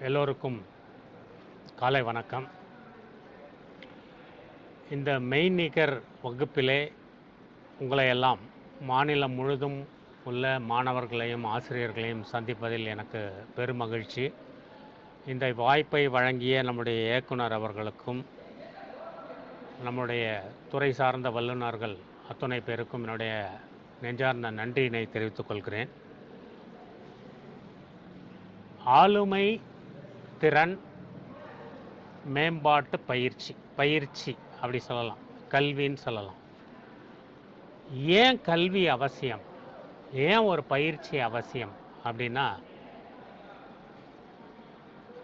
எல்லோருக்கும் காலை வணக்கம். இந்த மெய்நிகர் வகுப்பிலே உங்களை எல்லாம் மாநிலம் முழுதும் உள்ள மாணவர்களையும் ஆசிரியர்களையும் சந்திப்பதில் எனக்கு பெருமகிழ்ச்சி. இந்த வாய்ப்பை வழங்கிய நம்முடைய இயக்குனர் அவர்களுக்கும் நம்முடைய துறை சார்ந்த வல்லுநர்கள் அத்துணை பேருக்கும் என்னுடைய நெஞ்சார்ந்த நன்றியினை தெரிவித்துக் கொள்கிறேன். ஆளுமை திறன் மேம்பாட்டு பயிற்சி அப்படி சொல்லலாம், கல்வின்னு சொல்லலாம். ஏன் கல்வி அவசியம், ஏன் ஒரு பயிற்சி அவசியம் அப்படின்னா,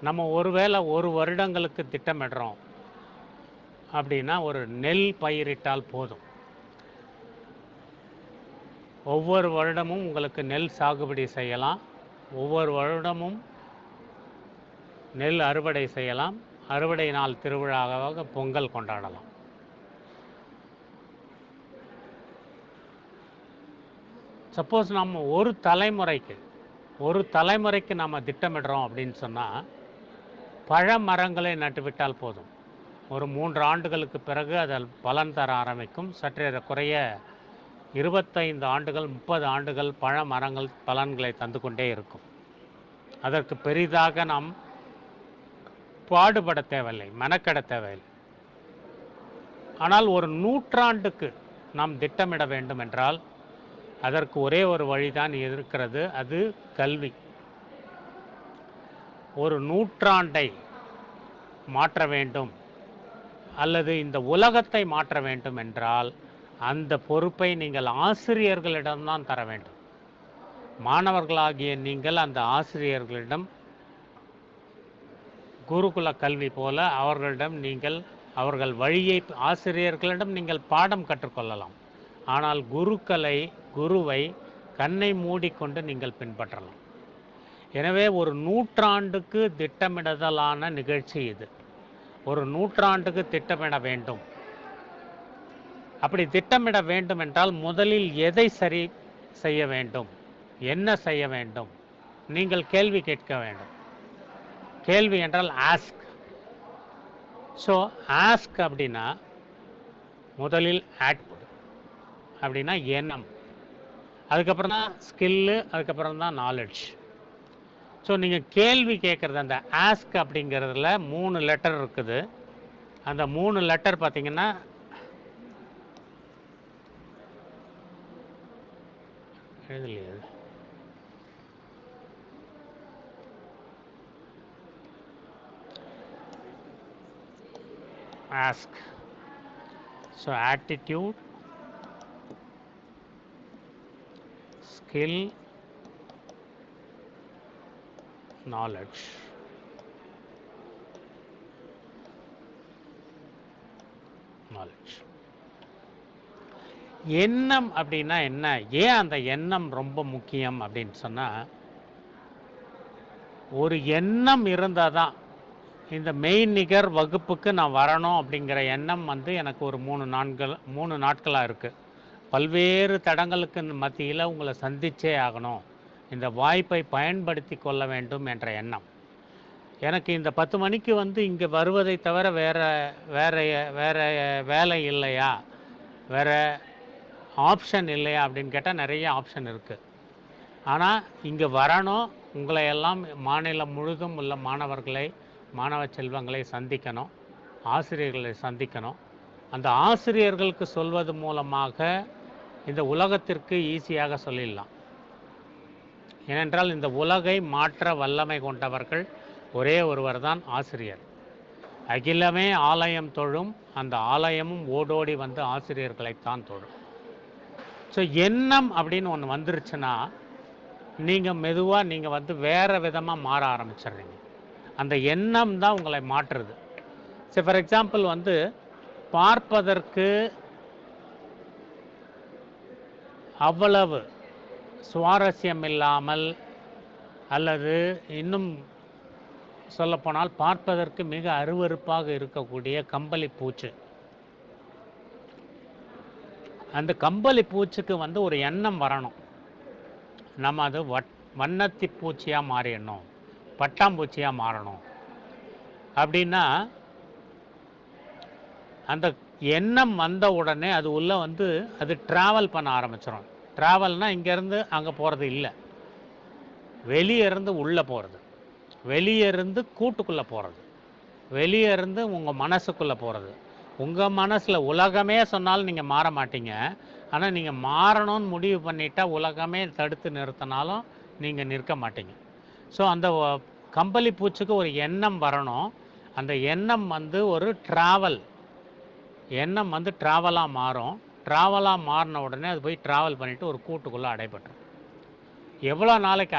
நம்ம ஒருவேளை ஒரு வருடங்களுக்கு திட்டமிடுறோம் அப்படின்னா ஒரு நெல் பயிரிட்டால் போதும். ஒவ்வொரு வருடமும் உங்களுக்கு நெல் சாகுபடி செய்யலாம், ஒவ்வொரு வருடமும் நெல் அறுவடை செய்யலாம், அறுவடை நாள் திருவிழாவாக பொங்கல் கொண்டாடலாம். சப்போஸ் நம்ம ஒரு தலைமுறைக்கு நம்ம திட்டமிடுறோம் அப்படின்னு சொன்னால், பழ மரங்களை நட்டுவிட்டால் போதும். ஒரு 3 ஆண்டுகளுக்கு பிறகு அதில் பலன் தர ஆரம்பிக்கும். சற்றேறக்குறைய 25 ஆண்டுகள் 30 ஆண்டுகள் பழ மரங்கள் பலன்களை தந்து கொண்டே இருக்கும். அதற்கு பெரிதாக நாம் பாடுபட தேவையில்லை, மெனக்கெட தேவையில்லை. ஆனால் ஒரு நூற்றாண்டுக்கு நாம் திட்டமிட வேண்டும் என்றால் அதற்கு ஒரே ஒரு வழிதான் இருக்கிறது, அது கல்வி. ஒரு நூற்றாண்டை மாற்ற வேண்டும் அல்லது இந்த உலகத்தை மாற்ற வேண்டும் என்றால் அந்த பொறுப்பை நீங்கள் ஆசிரியர்களிடம்தான் தர வேண்டும். மாணவர்களாகிய நீங்கள் அந்த ஆசிரியர்களிடம் குருகுல கல்வி போல அவர்கள் வழியை ஆசிரியர்களிடம் நீங்கள் பாடம் கற்றுக்கொள்ளலாம். ஆனால் குருவை கண்ணை மூடிக்கொண்டு நீங்கள் பின்பற்றலாம். எனவே ஒரு நூற்றாண்டுக்கு திட்டமிடுதலான நிகழ்ச்சி இது. ஒரு நூற்றாண்டுக்கு திட்டமிட வேண்டும். அப்படி திட்டமிட வேண்டும் என்றால் முதலில் எதை சரி செய்ய வேண்டும், என்ன செய்ய வேண்டும், நீங்கள் கேள்வி கேட்க வேண்டும். கேள்வி என்றால் ஆஸ்க். ஸோ ஆஸ்க் அப்படின்னா முதலில் ஆக்ட் அப்படின்னா எண்ணம், அதுக்கப்புறம் தான் ஸ்கில்லு, அதுக்கப்புறம் தான் நாலெட்ஜ். ஸோ நீங்கள் கேள்வி கேட்குறது, அந்த ஆஸ்க் அப்படிங்கிறதுல 3 லெட்டர் இருக்குது. அந்த 3 லெட்டர் பார்த்தீங்கன்னா எழுதலையே. Ask. So attitude, skill, knowledge. எண்ணம் அப்படின்னா என்ன, ஏன் அந்த எண்ணம் ரொம்ப முக்கியம் அப்படின்னு சொன்னால், ஒரு எண்ணம் இருந்தால் தான் இந்த மெய்நிகர் வகுப்புக்கு நான் வரணும் அப்படிங்கிற எண்ணம் எனக்கு ஒரு 3 நாட்களாக இருக்குது. பல்வேறு தடங்களுக்கு மத்தியில் உங்களை சந்திச்சே ஆகணும், இந்த வாய்ப்பை பயன்படுத்தி கொள்ள வேண்டும் என்ற எண்ணம் எனக்கு. இந்த 10 மணிக்கு இங்கே வருவதை தவிர வேற வேலை இல்லையா, வேற ஆப்ஷன் இல்லையா அப்படின்னு கேட்டால் நிறைய ஆப்ஷன் இருக்குது. ஆனால் இங்கே வரணும், உங்களை எல்லாம் மாநிலம் முழுதும் உள்ள மாணவ செல்வங்களை சந்திக்கணும், ஆசிரியர்களை சந்திக்கணும். அந்த ஆசிரியர்களுக்கு சொல்வது மூலமாக இந்த உலகத்திற்கு ஈஸியாக சொல்லிடலாம். ஏனென்றால் இந்த உலகை மாற்ற வல்லமை கொண்டவர்கள் ஒரே ஒருவர் தான் ஆசிரியர். அகிலமே ஆலயம் தொழும், அந்த ஆலயமும் ஓடோடி வந்து ஆசிரியர்களைத்தான் தொழும். ஸோ எண்ணம் அப்படின்னு ஒன்று வந்துருச்சுன்னா நீங்கள் மெதுவாக வேறு விதமாக மாற ஆரம்பிச்சிடுறீங்க. அந்த எண்ணம் தான் உங்களை மாற்றுறது. சரி, ஃபார் எக்ஸாம்பிள் பார்ப்பதற்கு அவ்வளவு சுவாரஸ்யம் இல்லாமல் அல்லது இன்னும் சொல்லப்போனால் பார்ப்பதற்கு மிக அருவருப்பாக இருக்கக்கூடிய கம்பளி பூச்சு, அந்த கம்பளி பூச்சுக்கு ஒரு எண்ணம் வரணும், நம்ம அது வண்ணத்தி பூச்சியாக மாறிடணும், பட்டாம்பூச்சியாக மாறணும் அப்படின்னா அந்த எண்ணம் வந்த உடனே அது உள்ளே வந்து அது ட்ராவல் பண்ண ஆரம்பிச்சிடும். ட்ராவல்னால் இங்கேருந்து அங்கே போகிறது இல்லை, வெளியே இருந்து உள்ளே போகிறது, வெளியே இருந்து கூட்டுக்குள்ளே போகிறது, வெளியே இருந்து உங்கள் மனசுக்குள்ளே போகிறது. உங்கள் மனசில் உலகமே சொன்னாலும் நீங்கள் மாற மாட்டீங்க. ஆனால் நீங்கள் மாறணும்னு முடிவு பண்ணிட்டால் உலகமே தடுத்து நிறுத்தினாலும் நீங்கள் நிற்க மாட்டீங்க. ஸோ அந்த கம்பளி பூச்சிக்கு ஒரு எண்ணம் வரணும். அந்த எண்ணம் வந்து ஒரு ட்ராவல், எண்ணம் வந்து ட்ராவலாக மாறும். ட்ராவலாக மாறின உடனே அது போய் ட்ராவல் பண்ணிவிட்டு ஒரு கூட்டுக்குள்ளே அடைபட்டுரும். எவ்வளோ நாளைக்கு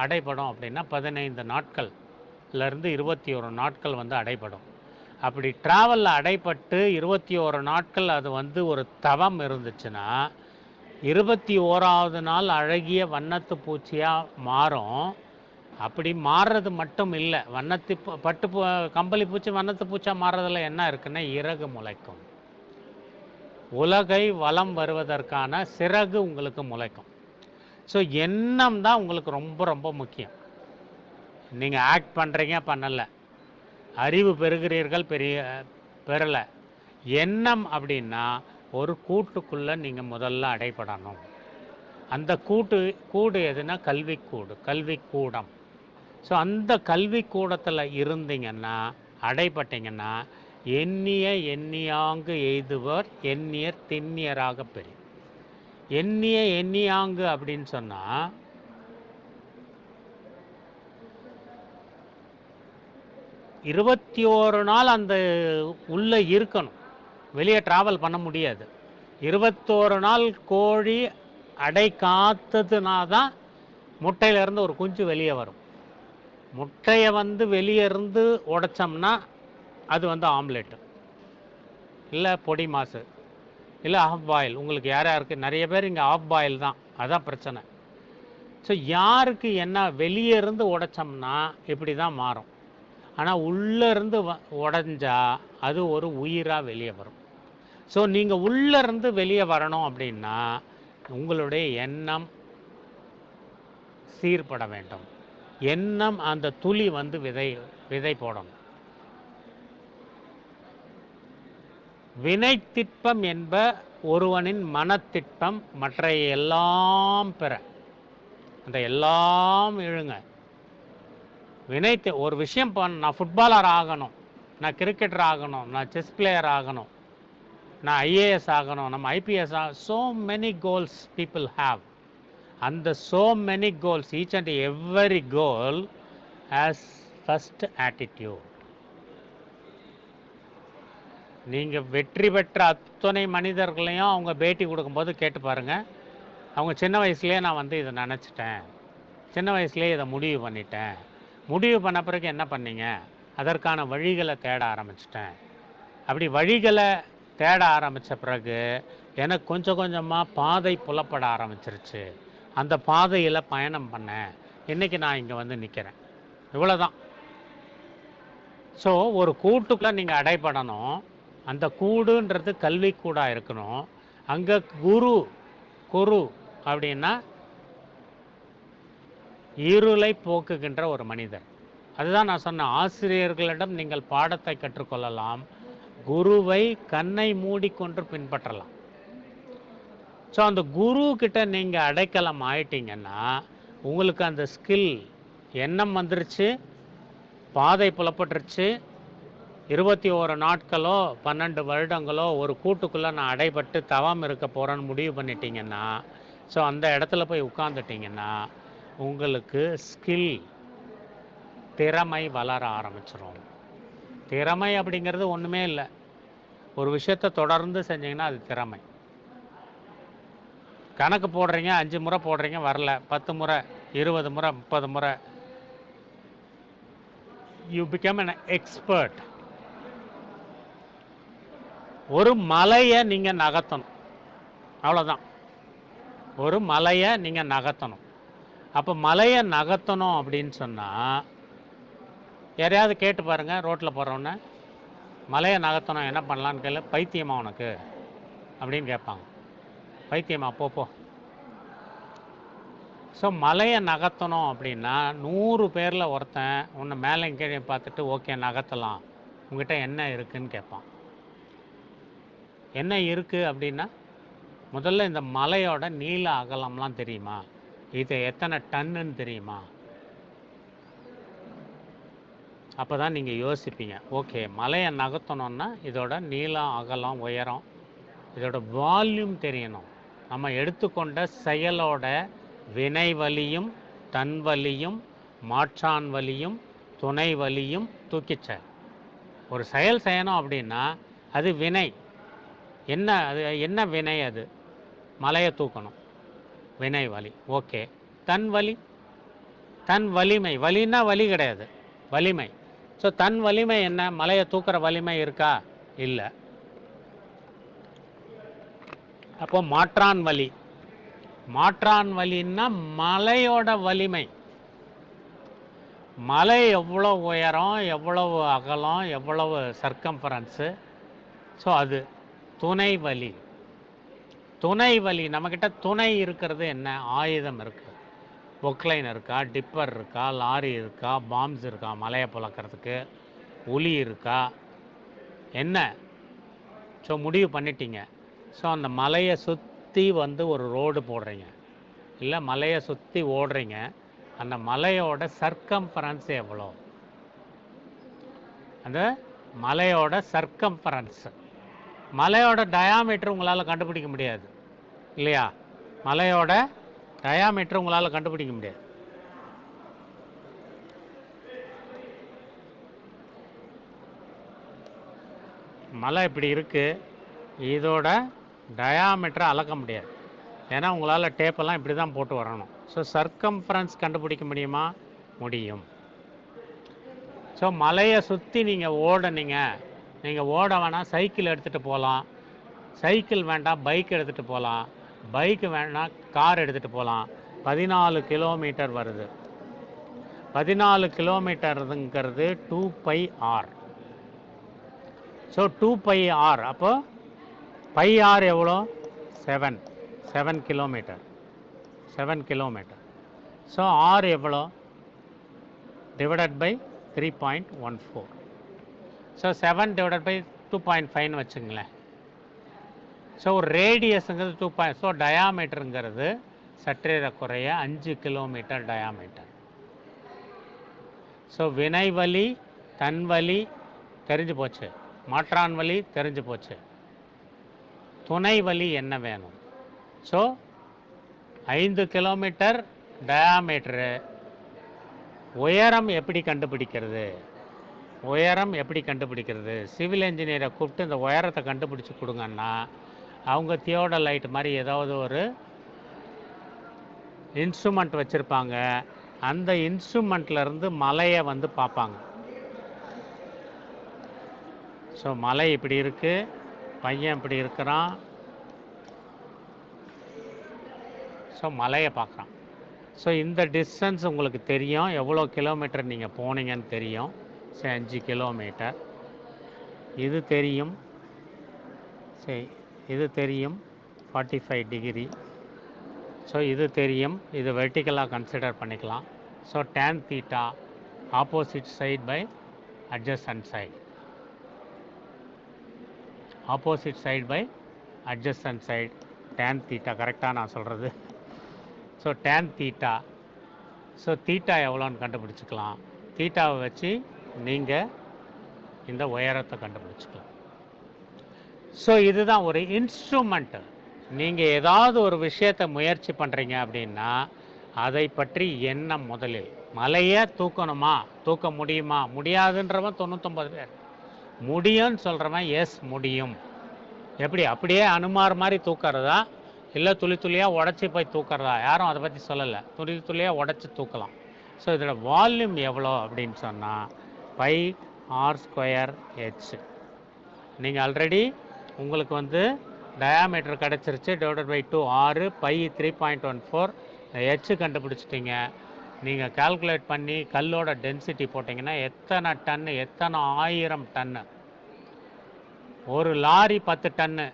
அடைப்படும் அப்படின்னா 15 நாட்கள்லேருந்து 21 நாட்கள் வந்து அடைப்படும். அப்படி ட்ராவலில் அடைப்பட்டு 21 நாட்கள் அது வந்து ஒரு தவம் இருந்துச்சுன்னா 21வது நாள் அழகிய வண்ணத்து பூச்சியாக மாறும். அப்படி மாறுறது மட்டும் இல்லை, கம்பளி பூச்சி வண்ணத்து பூச்சியாக மாறுறதுல என்ன இருக்குன்னா இறகு முளைக்கும். உலகை வலம் வருவதற்கான சிறகு உங்களுக்கு முளைக்கும். ஸோ எண்ணம் தான் உங்களுக்கு ரொம்ப ரொம்ப முக்கியம். நீங்கள் ஆக்ட் பண்ணுறீங்க, பண்ணலை, அறிவு பெறுகிறீர்கள், பெறலை. எண்ணம் அப்படின்னா ஒரு கூட்டுக்குள்ளே நீங்கள் முதல்ல அடைபடணும். அந்த கூடு எதுனா கல்விக்கூடம். ஸோ அந்த கல்விக்கூடத்தில் இருந்தீங்கன்னா, அடைபட்டீங்கன்னா, எண்ணியாங்கு எய்துவர் எண்ணியர் திண்ணியராக பெரிய. எண்ணியாங்கு அப்படின்னு சொன்னால் 21 நாள் அந்த உள்ளே இருக்கணும், வெளியே ட்ராவல் பண்ண முடியாது. 21 நாள் கோழி அடை காத்ததுனா தான் முட்டையிலேருந்து ஒரு குஞ்சு வெளியே வரும். முட்டையை வந்து வெளியே இருந்து உடைச்சோம்னா அது வந்து ஆம்லெட்டு இல்லை பொடி மாசு இல்லை ஆஃப் பாயில். உங்களுக்கு யாருக்கு நிறைய பேர் இங்கே ஆஃப் பாயில் தான், அதான் பிரச்சனை. ஸோ யாருக்கு என்ன வெளியே இருந்து உடைச்சோம்னா இப்படி தான் மாறும். ஆனால் உள்ளே இருந்து உடைஞ்சா அது ஒரு உயிராக வெளியே வரும். ஸோ நீங்கள் உள்ளே இருந்து வெளியே வரணும் அப்படின்னா உங்களுடைய எண்ணம் சீர்பட வேண்டும். எண்ணம் அந்த துளி வந்து விதை போடணும். வினைத்திட்பம் என்ப ஒருவனின் மனத்திட்பம் மற்ற எல்லாம் பெற. அந்த எல்லாம் இழுங்க. ஒரு விஷயம் நான் ஃபுட்பாலர் ஆகணும், நான் கிரிக்கெட்டர் ஆகணும், நான் செஸ் பிளேயர் ஆகணும், நான் ஐஏஎஸ் ஆகணும், நம்ம ஐபிஎஸ் ஆகணும். so many goals people have. அந்த so many goals, each and every goal has first attitude. நீங்கள் வெற்றி பெற்ற அத்தனை மனிதர்களையும் அவங்க பேட்டி கொடுக்கும்போது கேட்டு பாருங்கள். அவங்க சின்ன வயசுலேயே நான் வந்து இதை நினச்சிட்டேன், சின்ன வயசுலேயே இதை முடிவு பண்ணிட்டேன், முடிவு பண்ண பிறகு என்ன பண்ணீங்க, அதற்கான வழிகளை தேட ஆரம்பிச்சிட்டேன். அப்படி வழிகளை தேட ஆரம்பித்த பிறகு எனக்கு கொஞ்சம் கொஞ்சமாக பாதை புலப்பட ஆரம்பிச்சிருச்சு. அந்த பாதையில் பயணம் பண்ணேன், இன்றைக்கி நான் இங்கே வந்து நிற்கிறேன். இவ்வளோதான். ஸோ ஒரு கூட்டுக்குள்ளே நீங்கள் அடைபடணும். அந்த கூடுன்றது கல்விக்கூடாக இருக்கணும். அங்கே குரு அப்படின்னா இருளை போக்குகின்ற ஒரு மனிதர். அதுதான் நான் சொன்ன, ஆசிரியர்களிடம் நீங்கள் பாடத்தை கற்றுக்கொள்ளலாம், குருவை கண்ணை மூடிக்கொண்டு பின்பற்றலாம். ஸோ அந்த குரு கிட்ட நீங்கள் அடைக்கலம் ஆயிட்டீங்கன்னா உங்களுக்கு அந்த ஸ்கில், எண்ணம் வந்துருச்சு, பாதை புலப்பட்டுருச்சு. 21 நாட்களோ 12 வருடங்களோ ஒரு கூட்டுக்குள்ளே நான் அடைபட்டு தவம் இருக்க போகிறேன்னு முடிவு பண்ணிட்டீங்கன்னா, ஸோ அந்த இடத்துல போய் உட்காந்துட்டிங்கன்னா உங்களுக்கு ஸ்கில், திறமை வளர ஆரம்பிச்சிடும். திறமை அப்படிங்கிறது ஒன்றுமே இல்லை, ஒரு விஷயத்தை தொடர்ந்து செஞ்சீங்கன்னா அது திறமை. கணக்கு போடுறீங்க, 5 முறை போடுறீங்க, வரல, 10 முறை, 20 முறை, 30 முறை, யூ பிகம் an expert. ஒரு மலையை நீங்கள் நகர்த்தணும், அவ்வளோதான். ஒரு மலையை நீங்கள் நகர்த்தணும். அப்போ மலையை நகர்த்தணும் அப்படின்னு சொன்னால் யாரையாவது கேட்டு பாருங்கள், ரோட்டில் போகிறவொன்னே மலையை நகர்த்தணும் என்ன பண்ணலான்னு கேள்வி, பைத்தியமா உனக்கு அப்படின்னு கேட்பாங்க. பைத்தியமா, போ. ஸோ மலையை நகர்த்தணும் அப்படின்னா 100 பேரில் ஒருத்தன் உன்னை மேலே கீழே பார்த்துட்டு ஓகே நகர்த்தலாம், உங்ககிட்ட என்ன இருக்குன்னு கேட்பான். என்ன இருக்குது அப்படின்னா, முதல்ல இந்த மலையோட நீள அகலம்லாம் தெரியுமா, இது எத்தனை டன்னுன்னு தெரியுமா, அப்போ தான் நீங்கள் யோசிப்பீங்க. ஓகே மலையை நகர்த்தணுன்னா இதோட நீளம் அகலம் உயரம் இதோட வால்யூம் தெரியணும். நம்ம எடுத்துக்கொண்ட செயலோட வினை வலியும் தன் வலியும் மாற்றான் வலியும் துணை வலியும் தூக்கிச்ச. ஒரு செயல் செய்யணும் அப்படின்னா அது வினை. என்ன அது என்ன வினை? அது மலையை தூக்கணும், வினை வலி. ஓகே தன் வலி, தன் வலிமை. வலின்னா வலி கிடையாது, வலிமை. ஸோ தன் வலிமை என்ன? மலையை தூக்குற வலிமை இருக்கா? இல்லை. அப்போ மாற்றான் வலி. மாற்றான் வலின்னா மலையோட வலிமை. மலை எவ்வளோ உயரம், எவ்வளவு அகலம், எவ்வளவு சர்க்கம்ஃபரன்ஸு, ஸோ அது துணை வலி. துணை வலி நம்மக்கிட்ட துணை இருக்கிறது என்ன? ஆயுதம் இருக்குது. பொக்லைன் இருக்கா, டிப்பர் இருக்கா, லாரி இருக்கா, பாம்ஸ் இருக்கா மலையை புழக்கிறதுக்கு, உளி இருக்கா, என்ன? ஸோ முடிவு பண்ணிட்டீங்க. ஸோ அந்த மலையை சுற்றி வந்து ஒரு ரோடு போடுறீங்க, இல்லை மலையை சுற்றி ஓடுறீங்க. அந்த மலையோட சர்க்கம்ஃபரன்ஸ் எவ்வளோ? அந்த மலையோட சர்க்கம்ஃபரன்ஸ், மலையோட டயாமீட்டர் உங்களால் கண்டுபிடிக்க முடியாது இல்லையா? மலையோட டயாமீட்டர் உங்களால் கண்டுபிடிக்க முடியாது. மலை இப்படி இருக்குது, இதோட டயாமீட்டரை அளக்க முடியாது. ஏன்னா உங்களால் டேப்பெல்லாம் இப்படி தான் போட்டு வரணும். ஸோ சர்க்கம்ஃபரன்ஸ் கண்டுபிடிக்க முடியுமா? முடியும். ஸோ மலையை சுற்றி நீங்கள் ஓடுனீங்க. நீங்கள் ஓட வேணாம் சைக்கிள் எடுத்துகிட்டு போகலாம், சைக்கிள் வேண்டாம் பைக் எடுத்துகிட்டு போகலாம், பைக்கு வேணாம் கார் எடுத்துகிட்டு போகலாம். 14 கிலோமீட்டர் வருது. 14 கிலோமீட்டருங்கிறது 2πr. So 2πr. அப்போ πr எவ்வளோ? 7 கிலோமீட்டர். 7 கிலோமீட்டர். ஸோ ஆர் எவ்வளோ? Divided by 3.14. So 7 divided by 2.5 வச்சுங்களேன். ஸோ ஒரு ரேடியஸுங்கிறது 2. ஸோ டயாமீட்டருங்கிறது சற்றேற குறைய 5 கிலோமீட்டர் டயாமீட்டர். ஸோ வினை வலி தன் வலி தெரிஞ்சு போச்சு, மாற்றான் வலி தெரிஞ்சு போச்சு. துணை வலி என்ன வேணும்? So 5 kilometre diameter. உயரம் எப்படி கண்டுபிடிக்கிறது? உயரம் எப்படி கண்டுபிடிக்கிறது? சிவில் இன்ஜினியரை கூப்பிட்டு இந்த உயரத்தை கண்டுபிடிச்சி கொடுங்கன்னா அவங்க தியோடலைட் மாதிரி ஏதாவது ஒரு இன்ஸ்ட்ருமெண்ட் வச்சுருப்பாங்க. அந்த இன்ஸ்ட்ருமெண்ட்லேருந்து மலையை வந்து பார்ப்பாங்க. ஸோ மலை இப்படி இருக்குது, பையன் இப்படி இருக்கிறான், ஸோ மலையை பார்க்குறான். ஸோ இந்த டிஸ்டன்ஸ் உங்களுக்கு தெரியும், எவ்வளோ கிலோமீட்டர் நீங்கள் போனீங்கன்னு தெரியும். சரி 5 கிலோமீட்டர். இது தெரியும், சரி இது தெரியும் 45 டிகிரி. ஸோ இது தெரியும், இது வெர்டிக்கலாக கன்சிடர் பண்ணிக்கலாம். So tan θ opposite side by adjacent side. Opposite side by adjacent side tan θ. கரெக்டாக நான் சொல்கிறது. So tan θ. ஸோ தீட்டா எவ்வளோன்னு கண்டுபிடிச்சிக்கலாம். தீட்டாவை வச்சு நீங்கள் இந்த உயரத்தை கண்டுபிடிச்சிக்கலாம். ஸோ இதுதான் ஒரு இன்ஸ்ட்ருமெண்ட்டு. நீங்கள் ஏதாவது ஒரு விஷயத்தை முயற்சி பண்ணுறீங்க அப்படின்னா அதை பற்றி எண்ணம் முதலில். மலையை தூக்கணுமா, தூக்க முடியுமா? முடியாதுன்றவன் 99 பேர். முடியும்னு சொல்கிறவன் எஸ் முடியும். எப்படி? அப்படியே அனுமார் மாதிரி தூக்கிறதா, இல்லை துளி துளியாக உடச்சி போய் தூக்கிறதா? யாரும் அதை பற்றி சொல்லலை. துளி துளியாக உடச்சி தூக்கலாம். ஸோ இதோட வால்யூம் எவ்வளோ அப்படின்னு சொன்னால் πr²h. நீங்கள் ஆல்ரெடி உங்களுக்கு வந்து டயாமீட்டர் கிடச்சிருச்சு, டிவைடட் பை 2 6 π 3.14 h கண்டுபிடிச்சிட்டிங்க. நீங்கள் கால்குலேட் பண்ணி கல்லோட டென்சிட்டி போட்டிங்கன்னா எத்தனை டன்னு, எத்தனை 1000 டன்னு. ஒரு lorry 10 ton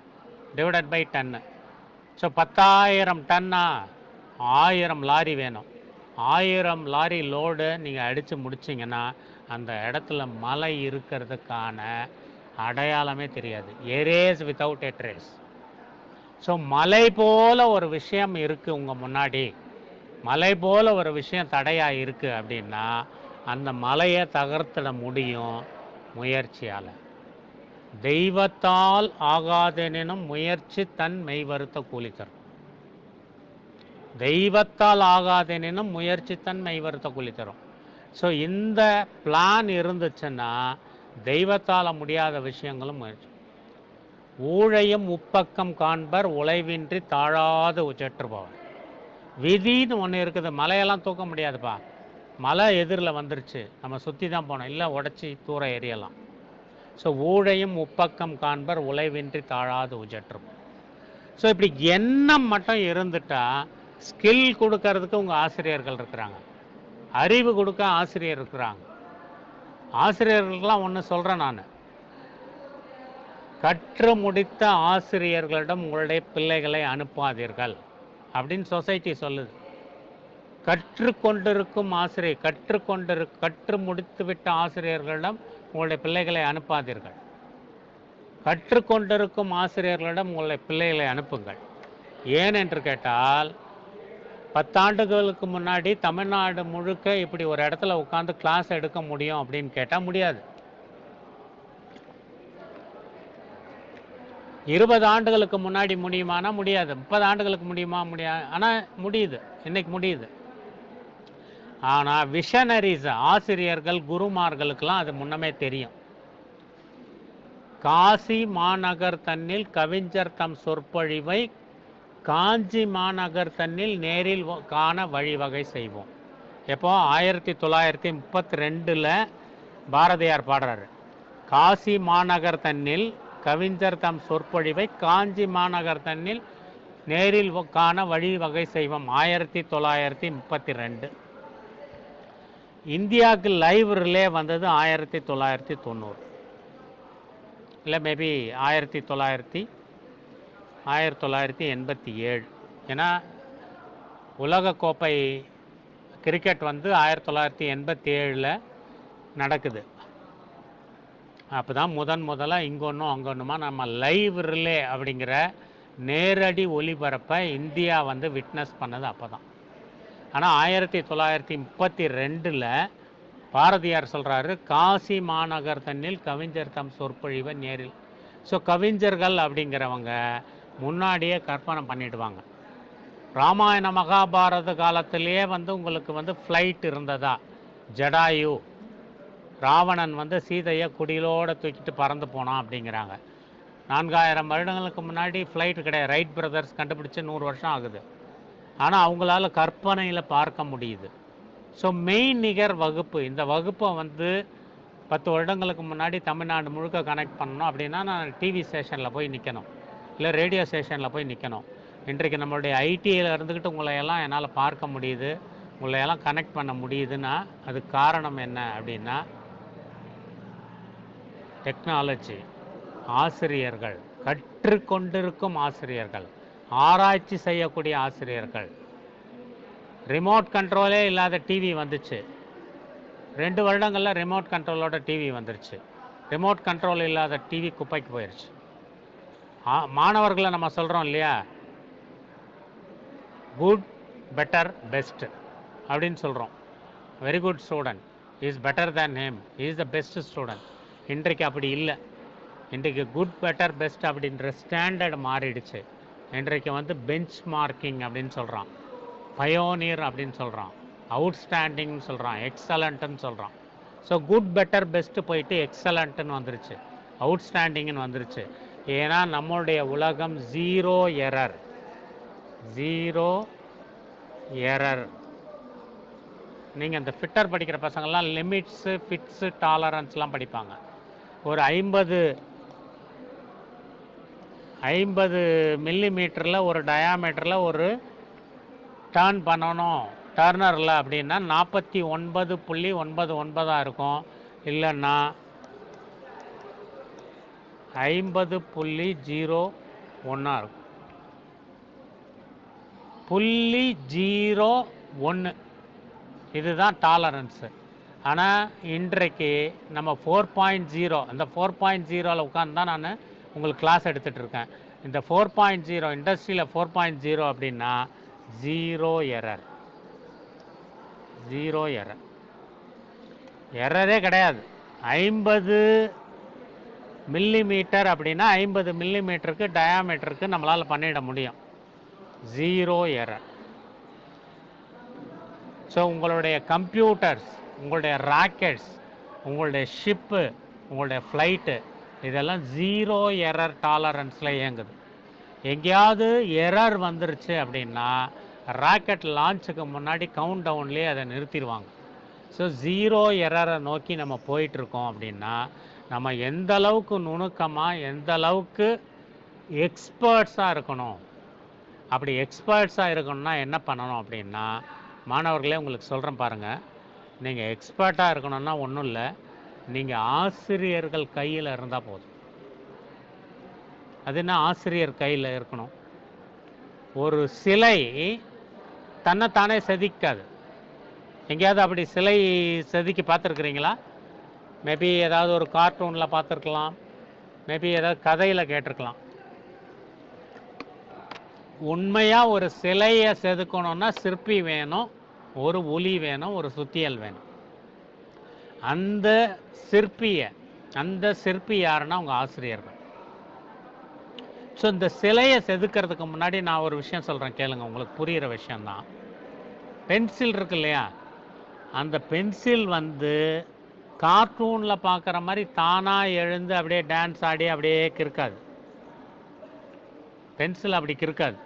divided by ton. So 10,000 டன்னா 1000 லாரி வேணும். 1000 லாரி லோடு நீங்கள் அடித்து முடிச்சிங்கன்னா அந்த இடத்துல மலை இருக்கிறதுக்கான அடையாளமே தெரியாது. எரேஸ் வித்தவுட் எ ட்ரேஸ். ஸோ மலை போல ஒரு விஷயம் இருக்குது உங்கள் முன்னாடி, மலை போல ஒரு விஷயம் தடையாக இருக்குது அப்படின்னா அந்த மலையை தகர்த்திட முடியும் முயற்சியால். தெய்வத்தால் ஆகாதெனினும் முயற்சி தன் மெய்வருத்த கூலி தரும். தெய்வத்தால் ஆகாதெனினும் முயற்சி தன் மெய்வருத்த கூலி தரும். ஸோ இந்த பிளான் இருந்துச்சுன்னா தெய்வத்தால் முடியாத விஷயங்களும் முயற்சி. ஊழையும் உப்பக்கம் காண்பர் உழைவின்றி தாழாது உச்சற்றுபவர். விதின்னு ஒன்று இருக்குது. மலையெல்லாம் தூக்க முடியாதுப்பா. மலை எதிரில் வந்துருச்சு, நம்ம சுற்றி தான் போனோம், இல்லை உடச்சி தூர எறியலாம். ஸோ ஊழையும் உப்பக்கம் காண்பர் உழைவின்றி தாழாது உச்சற்றுபவர். ஸோ இப்படி எண்ணம் மட்டும் இருந்துட்டா ஸ்கில் கொடுக்கறதுக்கு உங்கள் ஆசிரியர்கள் இருக்கிறாங்க, அறிவு கொடுக்க ஆசிரியர் இருக்கிறாங்க. ஆசிரியர்களுக்கெல்லாம் ஒன்று சொல்கிறேன் நான், கற்று முடித்த ஆசிரியர்களிடம் உங்களுடைய பிள்ளைகளை அனுப்பாதீர்கள் அப்படின்னு சொசைட்டி சொல்லுது. கற்றுக்கொண்டிருக்கும் ஆசிரியர், கற்று முடித்துவிட்ட ஆசிரியர்களிடம் உங்களுடைய பிள்ளைகளை அனுப்பாதீர்கள். கற்றுக்கொண்டிருக்கும் ஆசிரியர்களிடம் உங்களுடைய பிள்ளைகளை அனுப்புங்கள். ஏன் என்று கேட்டால் 10 ஆண்டுகளுக்கு முன்னாடி தமிழ்நாடு முழுக்க இப்படி ஒரு இடத்துல உட்காந்து கிளாஸ் எடுக்க முடியும் அப்படின்னு கேட்டால் முடியாது. 20 ஆண்டுகளுக்கு முன்னாடி முடியுமானா முடியாது. 30 ஆண்டுகளுக்கு முடியுமா? முடியாது. ஆனால் முடியுது, இன்னைக்கு முடியுது. ஆனால் விஷனரிஸ் ஆசிரியர்கள் குருமார்களுக்கெல்லாம் அது முன்னமே தெரியும். காசி மாநகர் தன்னில் கவிஞர் தம் சொற்பொழிவை காஞ்சி மாநகர் தன்னில் நேரில் காண வழிவகை செய்வோம். எப்போ 1932 பாரதியார் பாடுறாரு, காசி மாநகர் தன்னில் கவிஞர் தம் சொற்பொழிவை காஞ்சி மாநகர் தன்னில் நேரில் காண வழிவகை செய்வோம். 1932. இந்தியாவுக்கு லைவ் ரிலே வந்தது 1990, இல்லை மேபி 1987. ஏன்னா உலகக்கோப்பை கிரிக்கெட் வந்து 1987 நடக்குது. அப்போ தான் முதலாக இங்கொன்றும் அங்கொன்றுமா நம்ம லைவ் ரிலே அப்படிங்கிற நேரடி ஒளிபரப்பை இந்தியா வந்து விட்னஸ் பண்ணது அப்போ தான். ஆனால் 1932 பாரதியார் சொல்கிறாரு, காசி மாநகர் தன்னில் கவிஞர் தம் சொற்பொழிவை நேரில். ஸோ கவிஞர்கள் அப்படிங்கிறவங்க முன்னாடியே கற்பனை பண்ணிடுவாங்க. ராமாயண மகாபாரத காலத்திலேயே வந்து உங்களுக்கு வந்து ஃப்ளைட் இருந்ததா? ஜடாயு, ராவணன் வந்து சீதையை குடிலோடு தூக்கிட்டு பறந்து போனான் அப்படிங்கிறாங்க. 4000 வருடங்களுக்கு முன்னாடி ஃப்ளைட் கிடையாது. ரைட் பிரதர்ஸ் கண்டுபிடிச்சு 100 வருஷம் ஆகுது. ஆனால் அவங்களால கற்பனையில் பார்க்க முடியுது. ஸோ மெய்நிகர் வகுப்பு, இந்த வகுப்பை வந்து 10 வருடங்களுக்கு முன்னாடி தமிழ்நாடு முழுக்க கனெக்ட் பண்ணணும் அப்படின்னா நான் டிவி ஸ்டேஷனில் போய் நிற்கணும், இல்லை ரேடியோ ஸ்டேஷனில் போய் நிற்கணும். இன்றைக்கு நம்மளுடைய ஐடியில் இருந்துக்கிட்டு உங்களையெல்லாம் என்னால் பார்க்க முடியுது, உங்களையெல்லாம் கனெக்ட் பண்ண முடியுதுன்னா அதுக்கு காரணம் என்ன அப்படின்னா டெக்னாலஜி. ஆசிரியர்கள், கற்றுக்கொண்டிருக்கும் ஆசிரியர்கள், ஆராய்ச்சி செய்யக்கூடிய ஆசிரியர்கள். ரிமோட் கண்ட்ரோலே இல்லாத டிவி வந்துச்சு. 2 வருடங்களில் ரிமோட் கண்ட்ரோலோட டிவி வந்துருச்சு. ரிமோட் கண்ட்ரோல் இல்லாத டிவி குப்பைக்கு போயிடுச்சு. மாணவர்களை நம்ம சொல்கிறோம் இல்லையா, குட், பெட்டர், பெஸ்ட் அப்படின்னு சொல்கிறோம். Very good student is better than him, is the best student. இன்றைக்கு அப்படி இல்லை. இன்றைக்கு குட், பெட்டர், பெஸ்ட் அப்படின்ற ஸ்டாண்டர்ட் மாறிடுச்சு. இன்றைக்கு வந்து பெஞ்ச் மார்க்கிங் அப்படின்னு சொல்கிறான், பயோனியர் அப்படின்னு சொல்கிறான், அவுட்ஸ்டாண்டிங்னு சொல்கிறான், எக்ஸலண்ட்டுன்னு சொல்கிறான். ஸோ குட், பெட்டர், பெஸ்ட்டு போயிட்டு எக்ஸலண்ட்டுன்னு வந்துருச்சு, அவுட்ஸ்டாண்டிங்னு வந்துருச்சு. ஏன்னா நம்மளுடைய உலகம் ஜீரோ எரர். நீங்கள் இந்த ஃபிட்டர் படிக்கிற பசங்கள்லாம் லிமிட்ஸு, ஃபிட்ஸு, டாலரன்ஸ்லாம் படிப்பாங்க. ஒரு 50 மில்லிமீட்டரில் ஒரு டயாமீட்டரில் ஒரு டர்ன் பண்ணணும் டர்னரில் அப்படின்னா 49.99 இருக்கும். இல்லைன்னா 50.01 இருக்கும். 0.01 இதுதான் டாலரன்ஸு. ஆனால் இன்றைக்கு நம்ம 4.0, அந்த 4.0ல் உட்காந்து தான் நான் உங்களுக்கு கிளாஸ் எடுத்துகிட்டு இருக்கேன். இந்த 4.0 இண்டஸ்ட்ரியில் 4.0 அப்படின்னா ஜீரோ எரர். எரரே கிடையாது. 50 மில்லிமீட்டர் அப்படின்னா 50 மில்லிமீட்டருக்கு டயாமீட்டருக்கு நம்மளால் பண்ணிட முடியும். Zero error. ஸோ உங்களுடைய கம்ப்யூட்டர்ஸ், உங்களுடைய ராக்கெட்ஸ், உங்களுடைய ஷிப்பு, உங்களுடைய ஃப்ளைட்டு இதெல்லாம் ஜீரோ எரர் டாலரன்ஸில் இயங்குது. எங்கேயாவது எரர் வந்துருச்சு அப்படின்னா ராக்கெட் லான்ச்சுக்கு முன்னாடி கவுண்ட் டவுன்லேயே அதை நிறுத்திடுவாங்க. ஸோ ஜீரோ எரரை நோக்கி நம்ம போயிட்டுருக்கோம் அப்படின்னா நம்ம எந்த அளவுக்கு நுணுக்கமாக, எந்த அளவுக்கு எக்ஸ்பர்ட்ஸாக இருக்கணும். அப்படி எக்ஸ்பர்ட்ஸாக இருக்கணும்னா என்ன பண்ணணும் அப்படின்னா, மாணவர்களே உங்களுக்கு சொல்கிறேன் பாருங்கள். நீங்கள் எக்ஸ்பர்ட்டாக இருக்கணும்னா ஒன்றும் இல்லை, நீங்கள் ஆசிரியர்கள் கையில் இருந்தால் போதும். அது என்ன ஆசிரியர் கையில் இருக்கணும்? ஒரு சிலை தன்னைத்தானே செதுக்காது. எங்கேயாவது அப்படி சிலை செதுக்கி பார்த்துருக்குறீங்களா? மேபி ஏதாவது ஒரு கார்ட்டூனில் பார்த்துருக்கலாம், மேபி ஏதாவது கதையில் கேட்டிருக்கலாம். உண்மையாக ஒரு சிலையை செதுக்கணும்னா சிற்பி வேணும், ஒரு உளி வேணும், ஒரு சுத்தியல் வேணும். அந்த சிற்பி யாருன்னா உங்கள் ஆசிரியர்கள். ஸோ இந்த சிலையை செதுக்கிறதுக்கு முன்னாடி நான் ஒரு விஷயம் சொல்கிறேன் கேளுங்க, உங்களுக்கு புரிகிற விஷயந்தான். பென்சில் இருக்கு இல்லையா, அந்த பென்சில் வந்து கார்ட்டூனில் பார்க்குற மாதிரி தானாக எழுந்து அப்படியே டான்ஸ் ஆடி அப்படியே கிறுக்காது. பென்சில் அப்படி கிறுக்காது.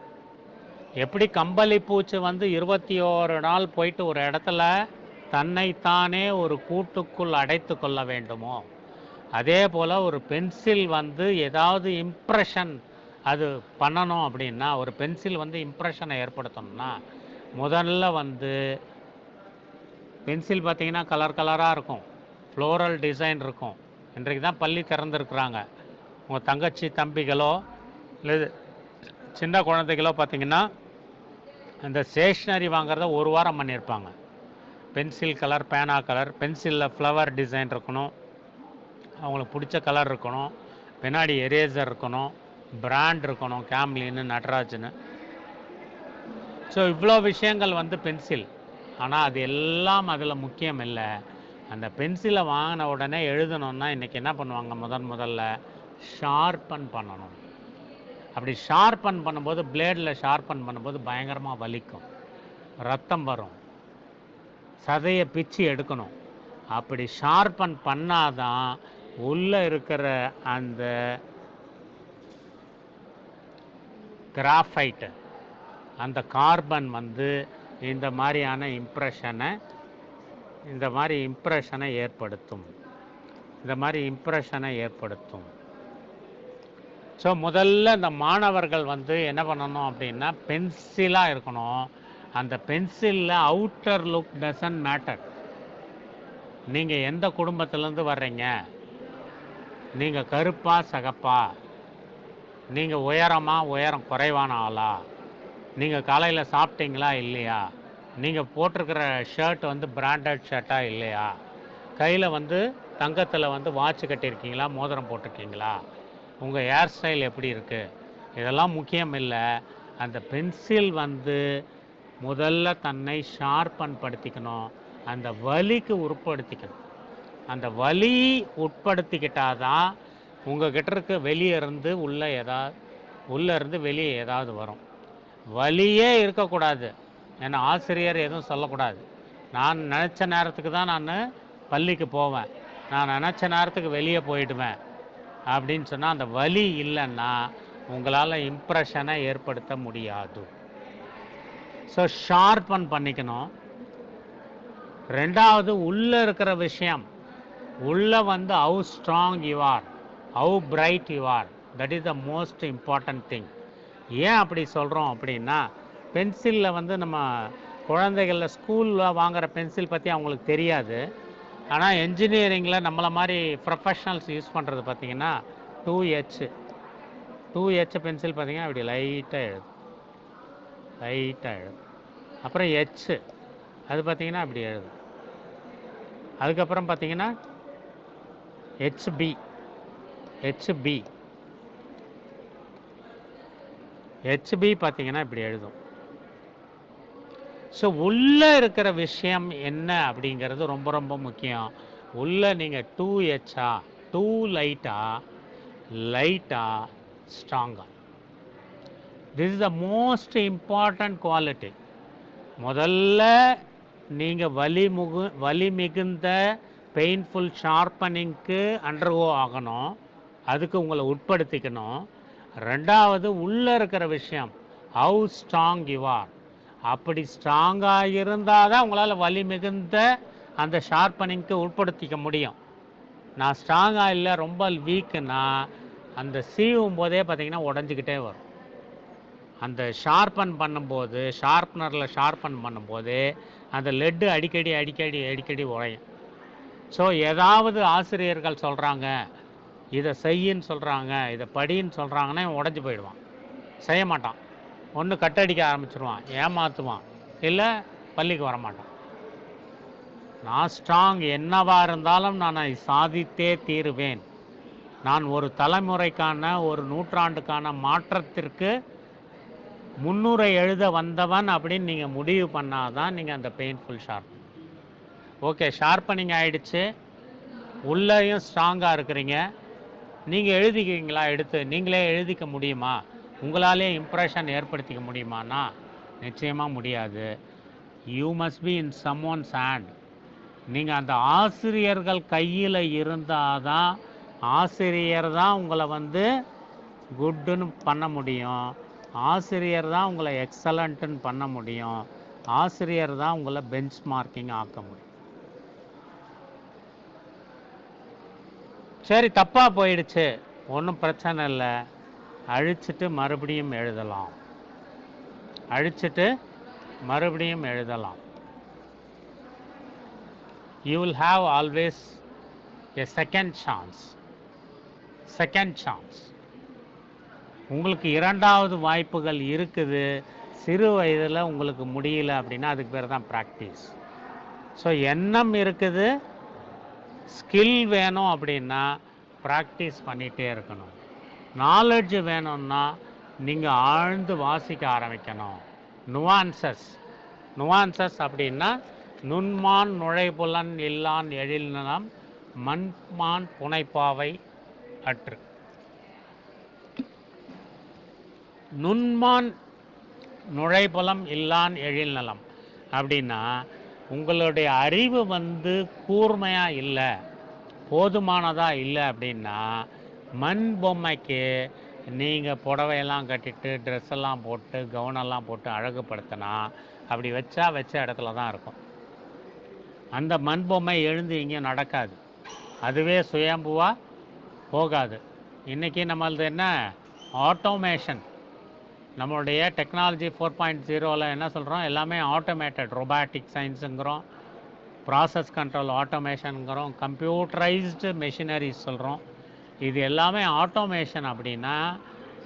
எப்படி கம்பளி பூச்சி வந்து 21 நாள் போயிட்டு ஒரு இடத்துல தன்னைத்தானே ஒரு கூட்டுக்குள் அடைத்து கொள்ள வேண்டுமோ, அதே போல் ஒரு பென்சில் வந்து ஏதாவது இம்ப்ரெஷன் அது பண்ணணும் அப்படின்னா, ஒரு பென்சில் வந்து இம்ப்ரெஷனை ஏற்படுத்தணும்னா முதல்ல வந்து பென்சில் பார்த்திங்கன்னா கலர் கலராக இருக்கும், ஃப்ளோரல் டிசைன் இருக்கும். இன்றைக்கு தான் பள்ளி திறந்துருக்குறாங்க. உங்கள் தங்கச்சி தம்பிகளோ இல்லை சின்ன குழந்தைகளோ பார்த்திங்கன்னா அந்த ஸ்டேஷ்னரி வாங்குறத ஒரு வாரம் பண்ணியிருப்பாங்க. பென்சில் கலர், பேனா கலர், பென்சிலில் ஃப்ளவர் டிசைன் இருக்கணும், அவங்களுக்கு பிடிச்ச கலர் இருக்கணும், பின்னாடி எரேசர் இருக்கணும், பிராண்ட் இருக்கணும், கேம்லின்னு, நட்ராஜ்னு. ஸோ இவ்வளோ விஷயங்கள் வந்து பென்சில். ஆனால் அது எல்லாம் அதில் முக்கியம் இல்லை. அந்த பென்சிலை வாங்கின உடனே எழுதணுன்னா இன்றைக்கி என்ன பண்ணுவாங்க, முதல்ல ஷார்பன் பண்ணணும். அப்படி ஷார்பன் பண்ணும்போது, பிளேடில் ஷார்பன் பண்ணும்போது பயங்கரமாக வலிக்கும், ரத்தம் வரும், சதையை பிச்சு எடுக்கணும். அப்படி ஷார்பன் பண்ணாதான் உள்ளே இருக்கிற அந்த கிராஃபைட்டு, அந்த கார்பன் வந்து இந்த மாதிரியான இம்ப்ரெஷனை ஏற்படுத்தும். ஸோ முதல்ல இந்த மாணவர்கள் வந்து என்ன பண்ணணும் அப்படின்னா பென்சிலாக இருக்கணும். அந்த பென்சிலில் அவுட்டர் லுக் டசன்ட் மேட்டர். நீங்கள் எந்த குடும்பத்திலேருந்து வர்றீங்க, நீங்கள் கருப்பா சகப்பா, நீங்கள் உயரம் குறைவான ஆளா, நீங்கள் காலையில் சாப்பிட்டீங்களா இல்லையா, நீங்கள் போட்டிருக்கிற ஷர்ட் வந்து பிராண்டட் ஷர்ட்டாக இல்லையா, கையில் வந்து தங்கத்தில் வந்து வாட்ச் கட்டியிருக்கீங்களா, மோதிரம் போட்டிருக்கீங்களா, உங்கள் ஹேர் ஸ்டைல் எப்படி இருக்குது, இதெல்லாம் முக்கியம் இல்லை. அந்த பென்சில் வந்து முதல்ல தன்னை ஷார்பன் படுத்திக்கணும், அந்த வலிக்கு உட்படுத்திக்கணும். அந்த வலி உட்படுத்திக்கிட்டாதான் உங்ககிட்ட இருக்க வெளியே இருந்து வெளியே ஏதாவது வரும். வலியே இருக்கக்கூடாது. ஏன்னா ஆசிரியர் எதுவும் சொல்லக்கூடாது. நான் நினச்ச நேரத்துக்கு தான் நான் பள்ளிக்கு போவேன், நான் நினச்ச நேரத்துக்கு வெளியே போயிடுவேன் அப்படின்னு சொன்னால் அந்த வலி இல்லைன்னா உங்களால் இம்ப்ரெஷனை ஏற்படுத்த முடியாது. ஸோ ஷார்பன் பண்ணிக்கணும். ரெண்டாவது உள்ளே இருக்கிற விஷயம், உள்ளே வந்து how strong you are, how bright you are, that is the most important thing. ஏன் அப்படி சொல்கிறோம் அப்படின்னா, பென்சிலில் வந்து நம்ம குழந்தைகளில் ஸ்கூலில் வாங்குகிற பென்சில் பற்றி அவங்களுக்கு தெரியாது. ஆனால் என்ஜினியரிங்கில் நம்மளை மாதிரி ப்ரொஃபஷனல்ஸ் யூஸ் பண்ணுறது பார்த்திங்கன்னா 2H பென்சில் பார்த்திங்கன்னா இப்படி லைட்டாக எழுது. லைட்டாக எழுதும். அப்புறம் ஹெச், அது பார்த்தீங்கன்னா அப்படி எழுதும். அதுக்கப்புறம் பார்த்தீங்கன்னா ஹெச்பி, ஹெச்பி, ஹெச்பி பார்த்தீங்கன்னா இப்படி எழுதும். ஸோ உள்ளே இருக்கிற விஷயம் என்ன அப்படிங்கிறது ரொம்ப ரொம்ப முக்கியம். உள்ளே நீங்கள் 2Hஆ, 2 லைட்டா, லைட்டா, ஸ்ட்ராங்கா, this is the most important quality. முதல்ல நீங்கள் வலி மிகுந்த பெயின்ஃபுல் ஷார்ப்பனிங்க்கு அண்டர்கோ ஆகணும், அதுக்கு உங்களை உட்படுத்திக்கணும். ரெண்டாவது உள்ளே இருக்கிற விஷயம், ஹவு ஸ்ட்ராங் யூ ஆர். அப்படி ஸ்ட்ராங்காக இருந்தால் தான் உங்களால் வலி மிகுந்த அந்த ஷார்ப்பனிங்க்கு உட்படுத்திக்க முடியும். நான் ஸ்ட்ராங்காக இல்லை, ரொம்ப வீக்குன்னா அந்த சீவும் போதே பார்த்தீங்கன்னா உடஞ்சிக்கிட்டே வரும். அந்த ஷார்ப்பன் பண்ணும்போது, ஷார்ப்னரில் ஷார்ப்பன் பண்ணும்போது அந்த லெட்டு அடிக்கடி அடிக்கடி அடிக்கடி உடையும். ஸோ ஏதாவது ஆசிரியர்கள் சொல்கிறாங்க, இதை செய்யின்னு சொல்கிறாங்க, இதை படின்னு சொல்கிறாங்கன்னா உடஞ்சி போயிடுவான், செய்ய மாட்டான். ஒன்று கட்டடிக்க ஆரம்பிச்சிருவான், ஏமாற்றுவான், இல்லை பள்ளிக்கு வரமாட்டான். நான் ஸ்ட்ராங், என்னவாக இருந்தாலும் நான் அதை சாதித்தே தீருவேன், நான் ஒரு தலைமுறைக்கான ஒரு நூற்றாண்டுக்கான மாற்றத்திற்கு முன்னுரை எழுத வந்தவன் அப்படின்னு நீங்கள் முடிவு பண்ணாதான் நீங்கள் அந்த பெயின்ஃபுல் ஷார்ப். ஓகே, ஷார்ப்பனிங் ஆகிடுச்சு, உள்ளேயும் ஸ்ட்ராங்காக இருக்கிறீங்க, நீங்கள் எழுதிக்கிறீங்களா? எடுத்து நீங்களே எழுதிக்க முடியுமா? உங்களாலே இம்ப்ரெஷன் ஏற்படுத்திக்க முடியுமானா நிச்சயமாக முடியாது. You must be in someone's hand. நீங்கள் அந்த ஆசிரியர்கள் கையில் இருந்தால் தான் ஆசிரியர் தான் உங்களை குட்டுன்னு பண்ண முடியும், ஆசிரியர் தான் உங்களை எக்ஸலண்ட்டுன்னு பண்ண முடியும், ஆசிரியர் தான் உங்களை பெஞ்ச் மார்க்கிங் ஆக்க முடியும். சரி, தப்பாக போயிடுச்சு, ஒன்றும் பிரச்சனை இல்லை, அழிச்சிட்டு மறுபடியும் எழுதலாம், அழிச்சிட்டு மறுபடியும் எழுதலாம். You will have always a second chance. Second chance, உங்களுக்கு இரண்டாவது வாய்ப்புகள் இருக்குது. சிறு வயதில் உங்களுக்கு முடியல அப்படின்னா அதுக்கு பேர் தான் ப்ராக்டிஸ். ஸோ எண்ணம் இருக்குது, ஸ்கில் வேணும் அப்படின்னா ப்ராக்டிஸ் பண்ணிகிட்டே இருக்கணும். நாலெட்ஜ் வேணும்னா நீங்கள் ஆழ்ந்து வாசிக்க ஆரம்பிக்கணும். நுவான்சஸ், நுவான்சஸ் அப்படின்னா நுண்மான் நுழைபுலன் இல்லான் எழில்நலம் மண்மான் புனைப்பாவை அற்று. நுண்மான் நுழைபுலம் இல்லான் எழில்நலம் அப்படின்னா உங்களுடைய அறிவு கூர்மையாக இல்லை, போதுமானதாக இல்லை அப்படின்னா மண் பொம்மைக்கு நீங்கள் புடவையெல்லாம் கட்டிட்டு ட்ரெஸ்ஸெல்லாம் போட்டு கவுனெல்லாம் போட்டு அழகுப்படுத்தினா அப்படி வச்ச இடத்துல தான் இருக்கும். அந்த மண் பொம்மை எழுந்து இங்கேயும் நடக்காது, அதுவே சுயம்புவாக போகாது. இன்றைக்கி நம்மளது என்ன, ஆட்டோமேஷன். நம்மளுடைய டெக்னாலஜி 4.0ல் என்ன சொல்கிறோம், எல்லாமே ஆட்டோமேட்டட், ரொபாட்டிக் சயின்ஸுங்கிறோம், ப்ராசஸ் கண்ட்ரோல் ஆட்டோமேஷனுங்கிறோம், கம்ப்யூட்டரைஸ்டு மெஷினரிஸ் சொல்கிறோம். இது எல்லாமே ஆட்டோமேஷன். அப்படின்னா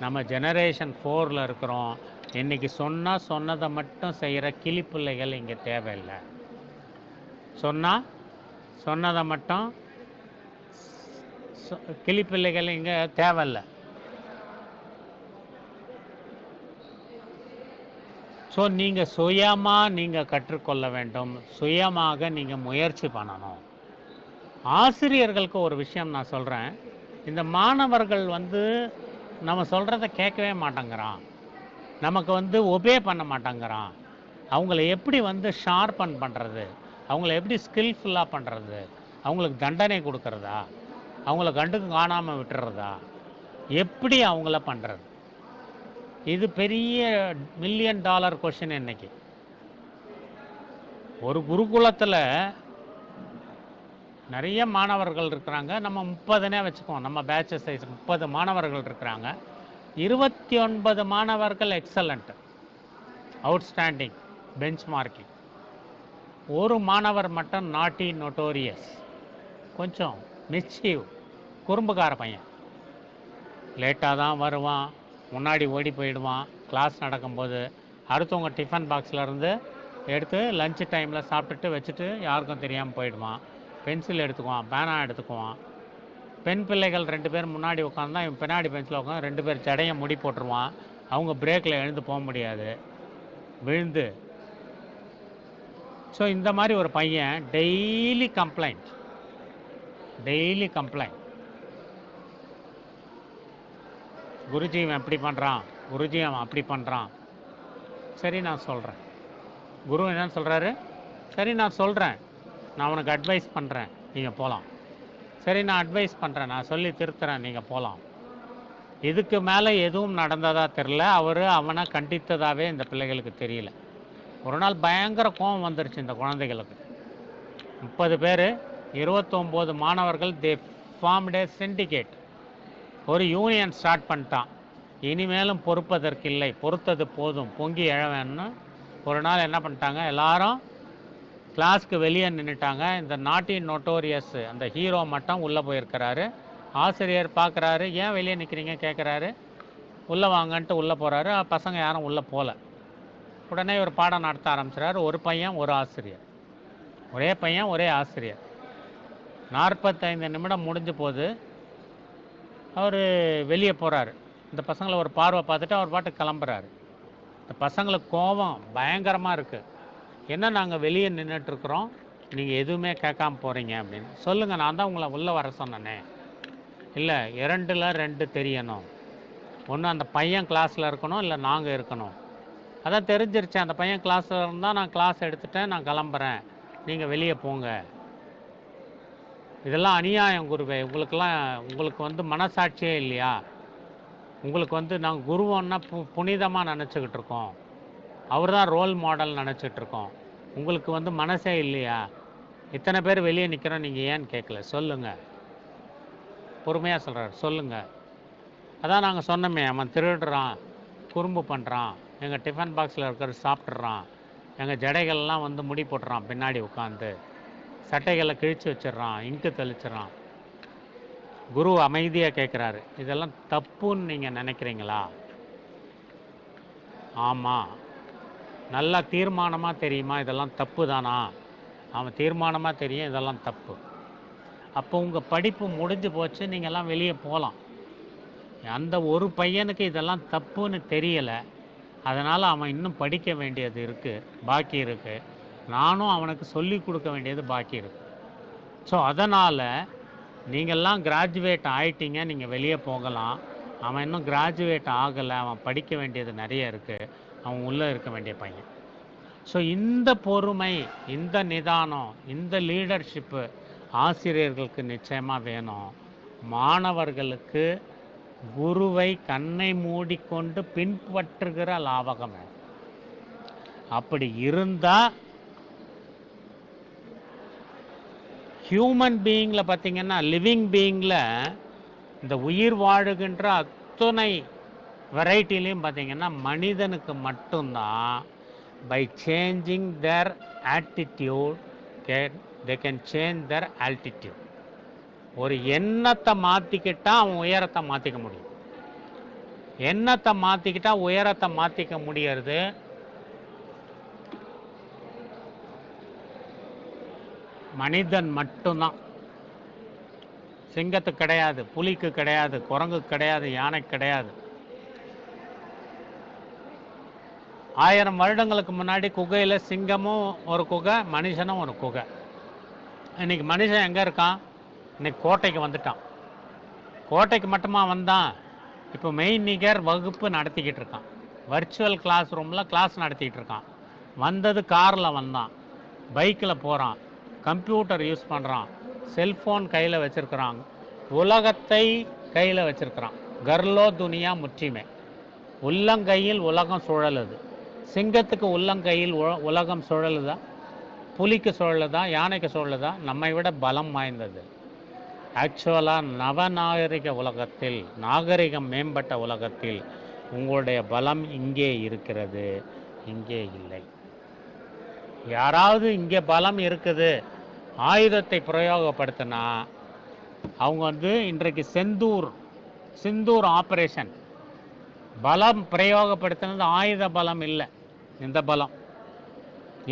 நம்ம ஜெனரேஷன் 4ல் இருக்கிறோம். இன்றைக்கி சொன்னதை மட்டும் செய்கிற கிளிப்பிள்ளைகள் இங்கே தேவையில்லை. சொன்னதை மட்டும் கிளிப்பிள்ளைகள் இங்கே தேவையில்லை. ஸோ நீங்கள் சுயமாக நீங்கள் கற்றுக்கொள்ள வேண்டும், சுயமாக நீங்கள் முயற்சி பண்ணணும். ஆசிரியர்களுக்கு ஒரு விஷயம் நான் சொல்கிறேன், இந்த மாணவர்கள் நம்ம சொல்கிறத கேட்கவே மாட்டேங்கிறான், நமக்கு ஒபே பண்ண மாட்டேங்கிறான். அவங்கள எப்படி ஷார்ப்பன் பண்ணுறது, அவங்கள எப்படி ஸ்கில்ஃபுல்லாக பண்ணுறது, அவங்களுக்கு தண்டனை கொடுக்கறதா, அவங்கள கண்டுக்கு காணாமல் விட்டுறதா, எப்படி அவங்கள பண்ணுறது? இது பெரிய $1 மில்லியன் கொஷின். இன்னைக்கு ஒரு குருகுலத்தில் நிறைய மாணவர்கள் இருக்கிறாங்க, நம்ம 30னே வச்சுக்குவோம், நம்ம பேட்ச் சைஸ் 30 மாணவர்கள் இருக்கிறாங்க. 29 மாணவர்கள் எக்ஸலண்ட், அவுட்ஸ்டாண்டிங், பெஞ்ச் மார்க்கிங். ஒரு மாணவர் மட்டும் நாட்டி, நோட்டோரியஸ், கொஞ்சம் மிஸ்சீவ், குறும்புக்கார பையன். லேட்டாக தான் வருவான், முன்னாடி ஓடி போயிடுவான், கிளாஸ் நடக்கும்போது அடுத்தவங்க டிஃபன் பாக்ஸில் இருந்து எடுத்து லஞ்சு டைமில் சாப்பிட்டுட்டு வச்சுட்டு யாருக்கும் தெரியாமல் போயிடுவான். பென்சில் எடுத்துக்குவான், பேனா எடுத்துக்குவான். பெண் பிள்ளைகள் 2 பேர் முன்னாடி உட்காந்தா இவன் பின்னாடி பெஞ்சில் உட்காந்து 2 பேர் ஜடையை முடி போட்டுருவான். அவங்க பிரேக்கில் எழுந்து போக முடியாது, விழுந்து. ஸோ இந்த மாதிரி ஒரு பையன் டெய்லி கம்ப்ளைண்ட். குருஜி அவன் எப்படி பண்ணுறான், குருஜி அவன் அப்படி பண்ணுறான். சரி நான் சொல்கிறேன். குரு என்னன்னு சொல்கிறாரு, சரி நான் சொல்கிறேன், நான் அவனுக்கு அட்வைஸ் பண்ணுறேன், நீங்கள் போகலாம். சரி நான் அட்வைஸ் பண்ணுறேன், நான் சொல்லி திருத்துறேன், நீங்கள் போகலாம். இதுக்கு மேலே எதுவும் நடந்ததா தெரில. அவனை கண்டித்ததாகவே இந்த பிள்ளைகளுக்கு தெரியல. ஒரு நாள் பயங்கர கோபம் வந்துருச்சு இந்த குழந்தைகளுக்கு. 30 பேர், 29 மாணவர்கள், தே ஃபார்ம்டே சிண்டிகேட், ஒரு யூனியன் ஸ்டார்ட் பண்ணிட்டான். இனிமேலும் பொறுப்பதற்கில்லை, பொறுத்தது போதும், பொங்கி எழவேன்னு ஒரு நாள் என்ன பண்ணிட்டாங்க, எல்லாரும் கிளாஸ்க்கு வெளியே நின்றுட்டாங்க. இந்த நாட்டி நோட்டோரியஸ் அந்த ஹீரோ மட்டும் உள்ளே போயிருக்கிறாரு. ஆசிரியர் பார்க்குறாரு, ஏன் வெளியே நிற்கிறீங்க கேட்குறாரு. உள்ளே வாங்கன்ட்டு உள்ளே போகிறாரு. பசங்க யாரும் உள்ளே போகல. உடனே ஒரு பாடம் நடத்த ஆரம்பிச்சிடாரு. ஒரு பையன் ஒரு ஆசிரியர், ஒரே பையன் ஒரே ஆசிரியர். 45 நிமிடம் முடிஞ்ச போது அவர் வெளியே போகிறாரு. இந்த பசங்களை ஒரு பார்வை பார்த்துட்டு அவர் பாட்டு கிளம்புறாரு. இந்த பசங்களுக்கு கோபம் பயங்கரமாக இருக்குது. என்ன நாங்கள் வெளியே நின்றுட்டுருக்குறோம், நீங்கள் எதுவுமே கேட்காம போகிறீங்க அப்படின்னு. சொல்லுங்கள், நான் தான் உங்களை உள்ளே வர சொன்னேனே. இல்லை, 2ல் 2 தெரியணும். ஒன்று அந்த பையன் கிளாஸில் இருக்கணும், இல்லை நாங்கள் இருக்கணும். அதான் தெரிஞ்சிருச்சு, அந்த பையன் கிளாஸில் இருந்தால் நான் கிளாஸ் எடுத்துட்டேன், நான் கிளம்புறேன், நீங்கள் வெளியே போங்க. இதெல்லாம் அநியாயம் குருவே. உங்களுக்கு மனசாட்சியே இல்லையா? உங்களுக்கு நாங்கள் குருவோன்னா புனிதமாக நினச்சிக்கிட்டு இருக்கோம், அவர் தான் ரோல் மாடல் நினச்சிட்டு இருக்கோம். உங்களுக்கு மனசே இல்லையா? இத்தனை பேர் வெளியே நிற்கிறோம், நீங்கள் ஏன்னு கேட்கல, சொல்லுங்கள். பொறுமையாக சொல்கிறார், சொல்லுங்கள். அதான் நாங்கள் சொன்னோமே, அவன் திருடுறான், குறும்பு பண்ணுறான், எங்கள் டிஃபன் பாக்ஸில் இருக்கிற சாப்பிட்றான், எங்கள் ஜடைகள்லாம் முடி போட்டுறான், பின்னாடி உட்காந்து சட்டைகளை கிழிச்சு வச்சிட்றான், இங்கு தெளிச்சிட்றான். குரு அமைதியாக கேட்குறாரு, இதெல்லாம் தப்புன்னு நீங்கள் நினைக்கிறீங்களா? ஆமாம். நல்லா தீர்மானமாக தெரியுமா இதெல்லாம் தப்பு தானா? அவன் தீர்மானமாக தெரியும் இதெல்லாம் தப்பு. அப்போ உங்கள் படிப்பு முடிஞ்சு போச்சு, நீங்கள்லாம் வெளியே போகலாம். அந்த ஒரு பையனுக்கு இதெல்லாம் தப்புன்னு தெரியலை, அதனால் அவன் இன்னும் படிக்க வேண்டியது இருக்குது, பாக்கி இருக்குது. நானும் அவனுக்கு சொல்லி கொடுக்க வேண்டியது பாக்கி இருக்குது. ஸோ அதனால் நீங்கள்லாம் கிராஜுவேட் ஆகிட்டீங்க, நீங்கள் வெளியே போகலாம். அவன் இன்னும் கிராஜுவேட் ஆகலை, அவன் படிக்க வேண்டியது நிறைய இருக்குது, அவன் உள்ளே இருக்க வேண்டிய பையன். ஸோ இந்த பொறுமை, இந்த நிதானம், இந்த லீடர்ஷிப்பு ஆசிரியர்களுக்கு நிச்சயமாக வேணும். மாணவர்களுக்கு குருவை கண்ணை மூடிக்கொண்டு பின்பற்றுகிற லாவகம் வேணும். அப்படி இருந்தால் ஹியூமன் பீயிங்கில் பார்த்தீங்கன்னா, லிவிங் பீயிங்கில் இந்த உயிர் வாழுகின்ற அத்தனை வெரைட்டிலையும் பார்த்தீங்கன்னா மனிதனுக்கு மட்டும்தான் by changing their attitude they can change their altitude. ஒரு எண்ணத்தை மாற்றிக்கிட்டா அவன் உயரத்தை மாற்றிக்க முடியும். எண்ணத்தை மாற்றிக்கிட்டா உயரத்தை மாற்றிக்க முடியறது மனிதன் மட்டும்தான். சிங்கத்துக்கு கிடையாது, புலிக்கு கிடையாது, குரங்கு கிடையாது, யானை கிடையாது. 1000 வருடங்களுக்கு முன்னாடி குகையில் சிங்கமும் ஒரு குகை, மனுஷனும் ஒரு குகை. இன்னைக்கு மனுஷன் எங்கே இருக்கான்? இன்னைக்கு கோட்டைக்கு வந்துட்டான். கோட்டைக்கு மட்டுமா வந்தான்? இப்போ மெய்நிகர் வகுப்பு நடத்திக்கிட்டு இருக்கான். வர்ச்சுவல் கிளாஸ் ரூமில் கிளாஸ் நடத்திக்கிட்டு இருக்கான். வந்தது காரில் வந்தான், பைக்கில் போகிறான், கம்ப்யூட்டர் யூஸ் பண்ணுறான், செல்ஃபோன் கையில் வச்சுருக்கிறான், உலகத்தை கையில் வச்சுருக்கிறான். கர்லோ துனியா முற்றிமை. உள்ளங்கையில் உலகம் சுழலுது. சிங்கத்துக்கு உள்ளங்கையில் உலகம் சுழலுதா? புலிக்கு சுழலுதா? யானைக்கு சுழலுதா? நம்மை விட பலம் வாய்ந்தது. ஆக்சுவலாக நவநாகரிக உலகத்தில், நாகரிகம் மேம்பட்ட உலகத்தில் உங்களுடைய பலம் இங்கே இருக்கிறது, இங்கே இல்லை. யாராவது இங்கே பலம் இருக்குது ஆயுதத்தை பிரயோகப்படுத்தினா அவங்க இன்றைக்கு சிந்தூர் ஆப்ரேஷன் பலம் பிரயோகப்படுத்தினது ஆயுத பலம் இல்லை, இந்த பலம்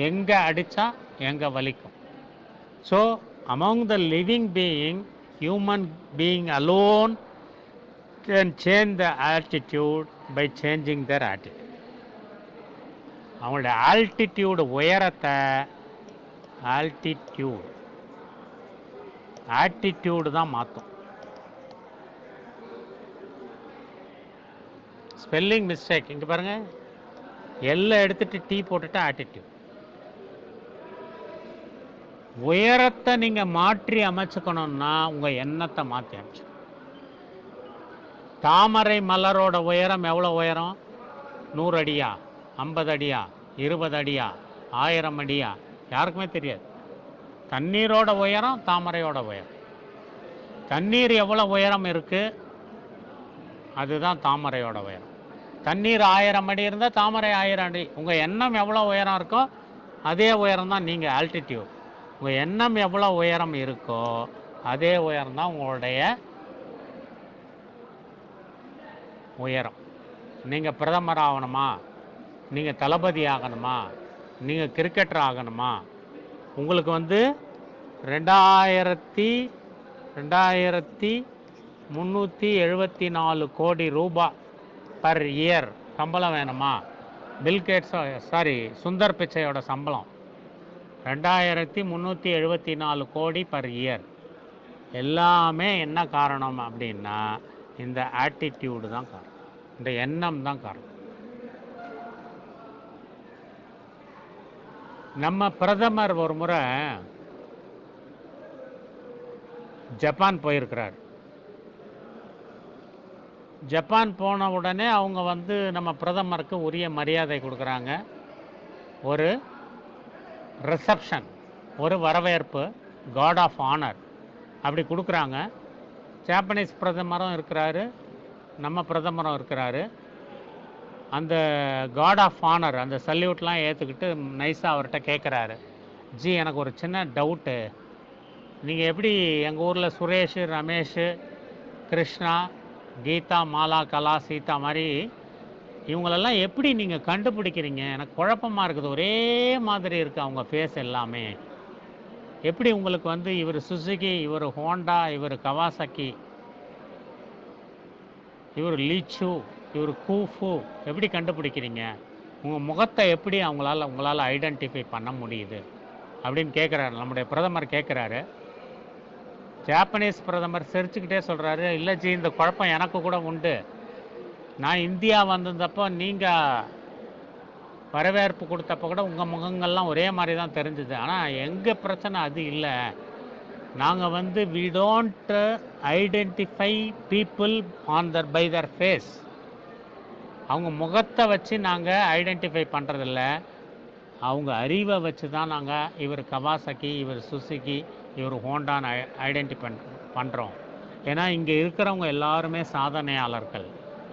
எங்கே அடித்தா எங்கே வலிக்கும். So among the living being, human being alone can change the altitude by changing their attitude. அவங்களுடைய ஆல்டிடியூடு உயரத்தை ஆட்டிடியூடு தான் மாற்றும். ஸ்பெல்லிங் மிஸ்டேக் இங்கே பாருங்கள், எல்லாம் எடுத்துட்டு டீ போட்டுட்டு ஆட்டிடியூட். உயரத்தை நீங்கள் மாற்றி அமைச்சுக்கணும்னா உங்கள் எண்ணத்தை மாற்றி அமைச்சு. தாமரை மலரோட உயரம் எவ்வளோ உயரம்? 100 அடியா, 50 அடியா, 20 அடியா, 1000 அடியா? யாருக்குமே தெரியாது. தண்ணீரோட உயரம் தாமரையோட உயரம். தண்ணீர் எவ்வளோ உயரம் இருக்கு, அதுதான் தாமரையோட உயரம். தண்ணீர் 1000 அடி இருந்தால் தாமரை 1000 அடி. உங்கள் எண்ணம் எவ்வளோ உயரம் இருக்கோ அதே உயரம் தான் நீங்கள் ஆல்டிடியூட். உங்கள் எண்ணம் எவ்வளோ உயரம் இருக்கோ அதே உயரம் தான் உங்களுடைய உயரம். நீங்கள் பிரதமர் ஆகணுமா, நீங்கள் தளபதி ஆகணுமா, நீங்கள் கிரிக்கெட்டர் ஆகணுமா, உங்களுக்கு 2374 கோடி ரூபாய் பர் இயர் சம்பளம் வேணுமா? பில்கேட்ஸ் சுந்தர் பிச்சையோட சம்பளம் 2374 கோடி பர் இயர். எல்லாமே என்ன காரணம் அப்படின்னா இந்த ஆட்டிடியூடு தான் காரணம், இந்த எண்ணம் தான் காரணம். நம்ம பிரதமர் ஒரு முறை ஜப்பான் போயிருக்கிறார். ஜப்பான் போன உடனே அவங்க நம்ம பிரதமருக்கு உரிய மரியாதை கொடுக்குறாங்க. ஒரு ரிசப்ஷன், ஒரு வரவேற்பு, கார்ட் ஆஃப் ஆனர் அப்படி கொடுக்குறாங்க. ஜாப்பனீஸ் பிரதமரும் இருக்கிறாரு, நம்ம பிரதமரும் இருக்கிறாரு. அந்த கார்ட் ஆஃப் ஆனர் அந்த சல்யூட்லாம் ஏற்றுக்கிட்டு நைஸாக அவர்கிட்ட கேட்குறாரு, ஜி எனக்கு ஒரு சின்ன டவுட்டு, நீங்கள் எப்படி எங்கள் ஊரில் சுரேஷ், ரமேஷ், கிருஷ்ணா, கீதா, மாலா, கலா, சீதா மாதிரி இவங்களெல்லாம் எப்படி நீங்கள் கண்டுபிடிக்கிறீங்க? எனக்கு குழப்பமாக இருக்குது, ஒரே மாதிரி இருக்குது அவங்க ஃபேஸ் எல்லாமே. எப்படி உங்களுக்கு இவர் சுசுகி, இவர் ஹோண்டா, இவர் கவாசாக்கி, இவர் லீச்சு, இவர் கூஃபு எப்படி கண்டுபிடிக்கிறீங்க? உங்கள் முகத்தை எப்படி உங்களால் ஐடென்டிஃபை பண்ண முடியுது அப்படின்னு கேட்குறாரு. நம்முடைய பிரதமர் கேட்குறாரு. ஜாப்பனீஸ் பிரதமர் சிரிச்சுக்கிட்டே சொல்கிறாரு, இல்லை ஜி இந்த குழப்பம் எனக்கு கூட உண்டு. நான் இந்தியா வந்திருந்தப்போ நீங்கள் வரவேற்பு கொடுத்தப்போ கூட உங்கள் முகங்கள்லாம் ஒரே மாதிரி தான் தெரிஞ்சுது. ஆனால் எங்கள் பிரச்சனை அது இல்லை. நாங்கள் we don't identify people by their face. அவங்க முகத்தை வச்சு நாங்கள் ஐடென்டிஃபை பண்ணுறதில்ல, அவங்க அறிவை வச்சு தான் நாங்கள் இவர் கவாசாக்கி, இவர் சுசுகி, இவர் ஹோண்டான்னு ஐடென்டிஃபை பண்ணுறோம். ஏன்னா இங்கே இருக்கிறவங்க எல்லாருமே சாதனையாளர்கள்,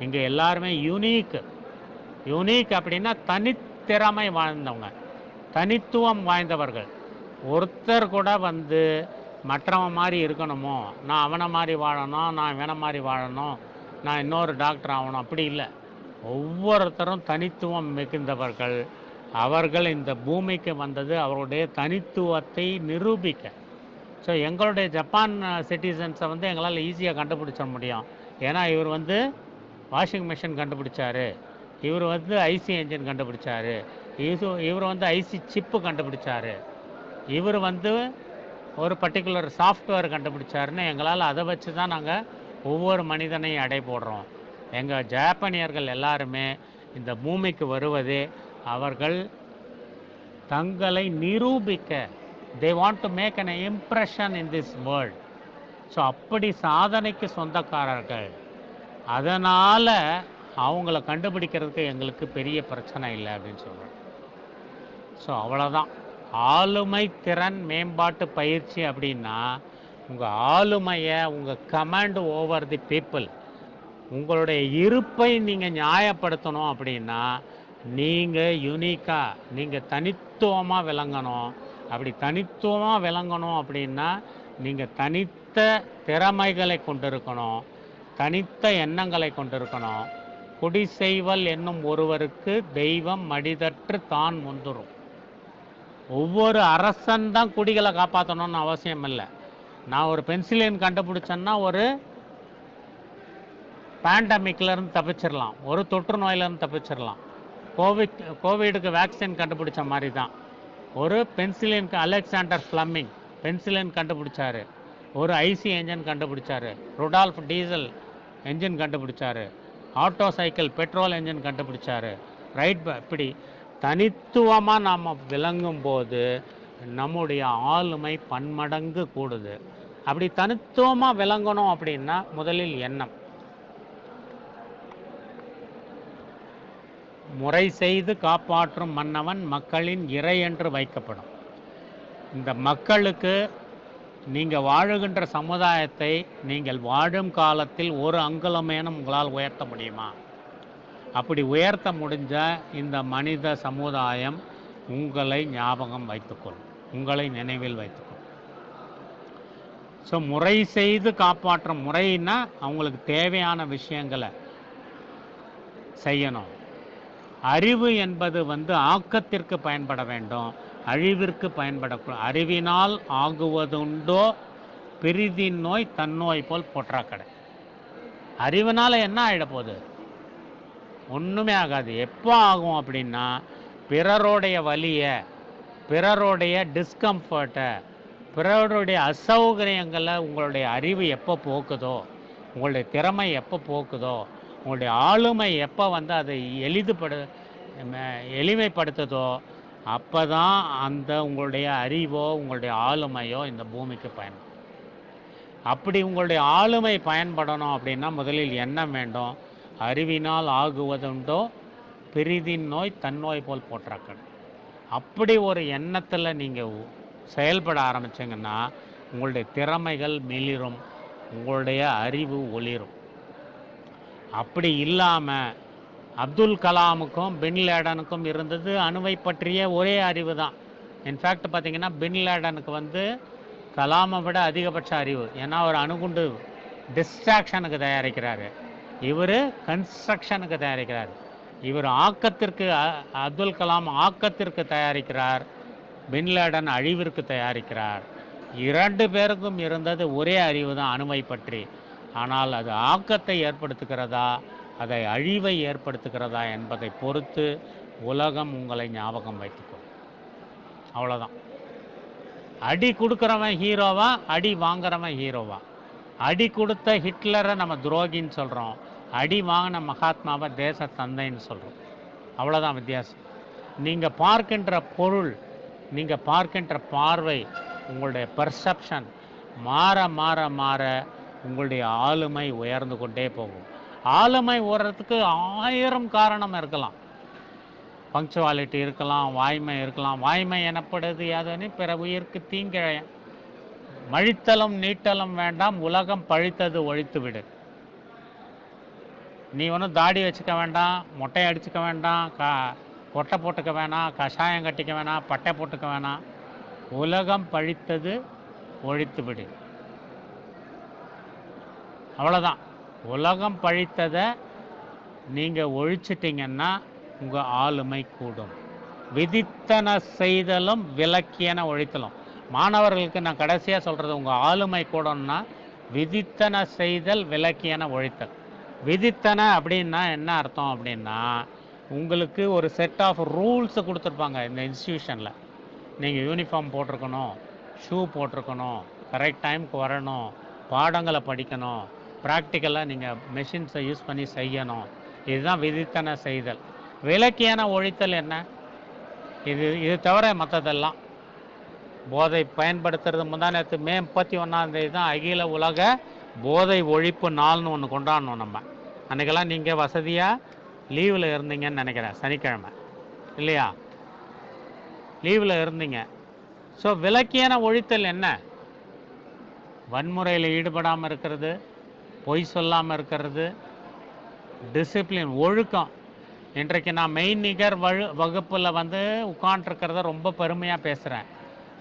இங்கே எல்லாருமே யூனிக் அப்படின்னா தனித்திறமை வாழ்ந்தவங்க, தனித்துவம் வாய்ந்தவர்கள். ஒருத்தர் கூட மற்றவன் மாதிரி இருக்கணுமோ, நான் அவனை மாதிரி வாழணும், நான் இவனை மாதிரி வாழணும், நான் இன்னொரு டாக்டர் ஆகணும், அப்படி இல்லை. ஒவ்வொருத்தரும் தனித்துவம் மிகுந்தவர்கள். அவர்கள் இந்த பூமிக்கு வந்தது அவருடைய தனித்துவத்தை நிரூபிக்க. ஸோ எங்களுடைய ஜப்பான் சிட்டிசன்ஸை எங்களால் ஈஸியாக கண்டுபிடிச்ச முடியும். ஏன்னா இவர் வாஷிங் மிஷின் கண்டுபிடிச்சாரு, இவர் ஐசி என்ஜின் கண்டுபிடிச்சாரு, இவர் ஐசி சிப்பு கண்டுபிடிச்சாரு, இவர் ஒரு பர்டிகுலர் சாஃப்ட்வேர் கண்டுபிடிச்சாருன்னு எங்களால் அதை வச்சு தான் நாங்கள் ஒவ்வொரு மனிதனையும் அடை போடுறோம். எங்கள் ஜாப்பனியர்கள் எல்லாருமே இந்த பூமிக்கு வருவதே அவர்கள் தங்களை நிரூபிக்க, they want to make an impression in this world. So அப்படி சாதனைக்கு சொந்தக்காரர்கள். அதனால் அவங்கள கண்டுபிடிக்கிறதுக்கு எங்களுக்கு பெரிய பிரச்சனை இல்லை அப்படின்னு சொல்கிறேன். ஸோ அவ்வளோதான். ஆளுமை திறன் மேம்பாட்டு பயிற்சி அப்படின்னா உங்கள் ஆளுமையை, உங்கள் கமாண்ட் ஓவர் தி பீப்புள், உங்களுடைய இருப்பை நீங்கள் நியாயப்படுத்தணும். அப்படின்னா நீங்கள் யூனிக்காக, நீங்கள் தனித்துவமாக விளங்கணும். அப்படி தனித்துவமாக விளங்கணும் அப்படின்னா நீங்கள் தனித்த திறமைகளை கொண்டிருக்கணும், தனித்த எண்ணங்களை கொண்டிருக்கணும், குடி செய்வல் என்னும் ஒருவருக்கு தெய்வம் மடிதற்று தான் முந்துரும். ஒவ்வொரு அரசன் தான் குடிகளை காப்பாற்றணும்னு அவசியம் இல்லை. நான் ஒரு பென்சிலின் கண்டுபிடிச்சேன்னா ஒரு பேண்டமிக்லேருந்து தப்பிச்சிடலாம், ஒரு தொற்று நோயிலேருந்து தப்பிச்சிடலாம். கோவிடுக்கு வேக்சின் கண்டுபிடிச்ச மாதிரி தான். ஒரு பென்சிலின் அலெக்சாண்டர் ஃப்ளமிங் பென்சிலின் கண்டுபிடிச்சாரு, ஒரு ஐசி என்ஜின் கண்டுபிடிச்சாரு, ருடால்ஃப் டீசல் என்ஜின் கண்டுபிடிச்சாரு, ஆட்டோ சைக்கிள் பெட்ரோல் என்ஜின் கண்டுபிடிச்சாரு, ரைட். இப்படி தனித்துவமாக நாம் விளங்கும் போது நம்முடைய ஆளுமை பன்மடங்கு கூடுது. அப்படி தனித்துவமாக விளங்கணும் அப்படின்னா முதலில் எண்ணம். முறை செய்து காப்பாற்றும் மன்னவன் மக்களின் இறை என்று வைக்கப்படும். இந்த மக்களுக்கு நீங்கள் வாழுகின்ற சமுதாயத்தை நீங்கள் வாழும் காலத்தில் ஒரு அங்குலமேனும் உங்களால் உயர்த்த முடியுமா? அப்படி உயர்த்த முடிஞ்ச இந்த மனித சமுதாயம் உங்களை ஞாபகம் வைத்துக்கொள்ளும், உங்களை நினைவில் வைத்துக்கொள்ளும். ஸோ முறை செய்து காப்பாற்றும் முறைன்னா அவங்களுக்கு தேவையான விஷயங்களை செய்யணும். அறிவு என்பது ஆக்கத்திற்கு பயன்பட வேண்டும், அழிவிற்கு பயன்படக்கூடாது. அறிவினால் ஆகுவதுண்டோ பிரிதின் நோய் தன்னோய் போல் போற்றாக்கடை. அறிவினால் என்ன ஆகிட போகுது? ஒன்றுமே ஆகாது. எப்போ ஆகும் அப்படின்னா பிறருடைய வலியை, பிறருடைய டிஸ்கம்ஃபர்ட்டை, பிறருடைய அசௌகரியங்களை உங்களுடைய அறிவு எப்போ போக்குதோ, உங்களுடைய திறமை எப்போ போக்குதோ, உங்களுடைய ஆளுமை எப்போ அதை எளிமைப்படுத்துதோ அப்போ தான் அந்த உங்களுடைய அறிவோ உங்களுடைய ஆளுமையோ இந்த பூமிக்கு பயன்படும். அப்படி உங்களுடைய ஆளுமை பயன்படணும் அப்படின்னா முதலில் எண்ணம் வேண்டும். அறிவினால் ஆகுவதுண்டோ பிரிதின் நோய் தன்னோய் போல் போற்றாக்கள். அப்படி ஒரு எண்ணத்தில் நீங்கள் செயல்பட ஆரம்பிச்சிங்கன்னா உங்களுடைய திறமைகள் மிளிரும், உங்களுடைய அறிவு ஒளிரும். அப்படி இல்லாமல் அப்துல் கலாமுக்கும் பின் லேடனுக்கும் இருந்தது அணுவை பற்றிய ஒரே அறிவு தான். இன்ஃபேக்ட் பார்த்தீங்கன்னா பின் லேடனுக்கு கலாமை விட அதிகபட்ச அறிவு. ஏன்னா அவர் அணுகுண்டு டிஸ்ட்ராக்ஷனுக்கு தயாரிக்கிறாரு, இவர் கன்ஸ்ட்ரக்ஷனுக்கு தயாரிக்கிறார். இவர் ஆக்கத்திற்கு, அப்துல் கலாம் ஆக்கத்திற்கு தயாரிக்கிறார், பின் லேடன் அழிவிற்கு தயாரிக்கிறார். இரண்டு பேருக்கும் இருந்தது ஒரே அறிவு தான் அணுவை பற்றி. ஆனால் அது ஆக்கத்தை ஏற்படுத்துகிறதா அதை அழிவை ஏற்படுத்துகிறதா என்பதை பொறுத்து உலகம் உங்களை ஞாபகம் வைத்துக்கும். அவ்வளோதான். அடி கொடுக்குறவன் ஹீரோவா, அடி வாங்குறவன் ஹீரோவா? அடி கொடுத்த ஹிட்லரை நம்ம துரோகின்னு சொல்கிறோம், அடி வாங்கின மகாத்மாவை தேச தந்தைன்னு சொல்கிறோம். அவ்வளோதான் வித்தியாசம். நீங்கள் பார்க்கின்ற பொருள், நீங்கள் பார்க்கின்ற பார்வை, உங்களுடைய பர்செப்ஷன் மாற மாற மாற உங்களுடைய ஆளுமை உயர்ந்து கொண்டே போகும். ஆளுமை ஓடுறதுக்கு 1000 காரணம் இருக்கலாம். பங்க்சுவாலிட்டி இருக்கலாம், வாய்மை இருக்கலாம். வாய்மை எனப்படுது யாதனி பிற உயிருக்கு தீங்கிழைய. மழித்தலும் நீட்டலும் வேண்டாம், உலகம் பழித்தது ஒழித்து விடு. நீ ஒன்றும் தாடி வச்சுக்க வேண்டாம், மொட்டை அடிச்சுக்க வேண்டாம், கொட்டை போட்டுக்க வேணாம், கஷாயம் கட்டிக்க வேணாம், பட்டை போட்டுக்க வேணாம். உலகம் பழித்தது ஒழித்து விடு. அவ்வளோதான். உலகம் பழித்ததை நீங்கள் ஒழிச்சிட்டிங்கன்னா உங்கள் ஆளுமை கூடும். விதித்தன செய்தலும் விலக்கியன ஒழித்தலும். மாணவர்களுக்கு நான் கடைசியாக சொல்கிறது, உங்கள் ஆளுமை கூடணும்னா விதித்தன செய்தல் விலக்கியன ஒழித்தல். விதித்தன அப்படின்னா என்ன அர்த்தம் அப்படின்னா, உங்களுக்கு ஒரு செட் ஆஃப் ரூல்ஸை கொடுத்துருப்பாங்க இந்த இன்ஸ்டியூஷனில். நீங்கள் யூனிஃபார்ம் போட்டிருக்கணும், ஷூ போட்டிருக்கணும், கரெக்ட் டைமுக்கு வரணும், பாடங்களை படிக்கணும், ப்ராக்டிக்கலாக நீங்கள் மெஷின்ஸை யூஸ் பண்ணி செய்யணும். இதுதான் விதித்தன செய்தல். விலக்கியன ஒழித்தல் என்ன? இது தவிர மற்றதெல்லாம் போதை பயன்படுத்துறது. முந்தானத்து மே 31 தான் அகில உலக போதை ஒழிப்பு நாள்னு ஒன்று கொண்டாடணும் நம்ம. அன்றைக்கெல்லாம் நீங்கள் வசதியாக லீவில் இருந்தீங்கன்னு நினைக்கிறேன், சனிக்கிழமை இல்லையா? லீவில் இருந்தீங்க. ஸோ விலக்கியன ஒழித்தல் என்ன? வன்முறையில் ஈடுபடாமல் இருக்கிறது, பொய் சொல்லாமல் இருக்கிறது, டிசிப்ளின், ஒழுக்கம். இன்றைக்கு நான் மெய்நிகர் வகுப்பில் உட்காண்ட்ருக்கிறத ரொம்ப பெருமையாக பேசுகிறேன்.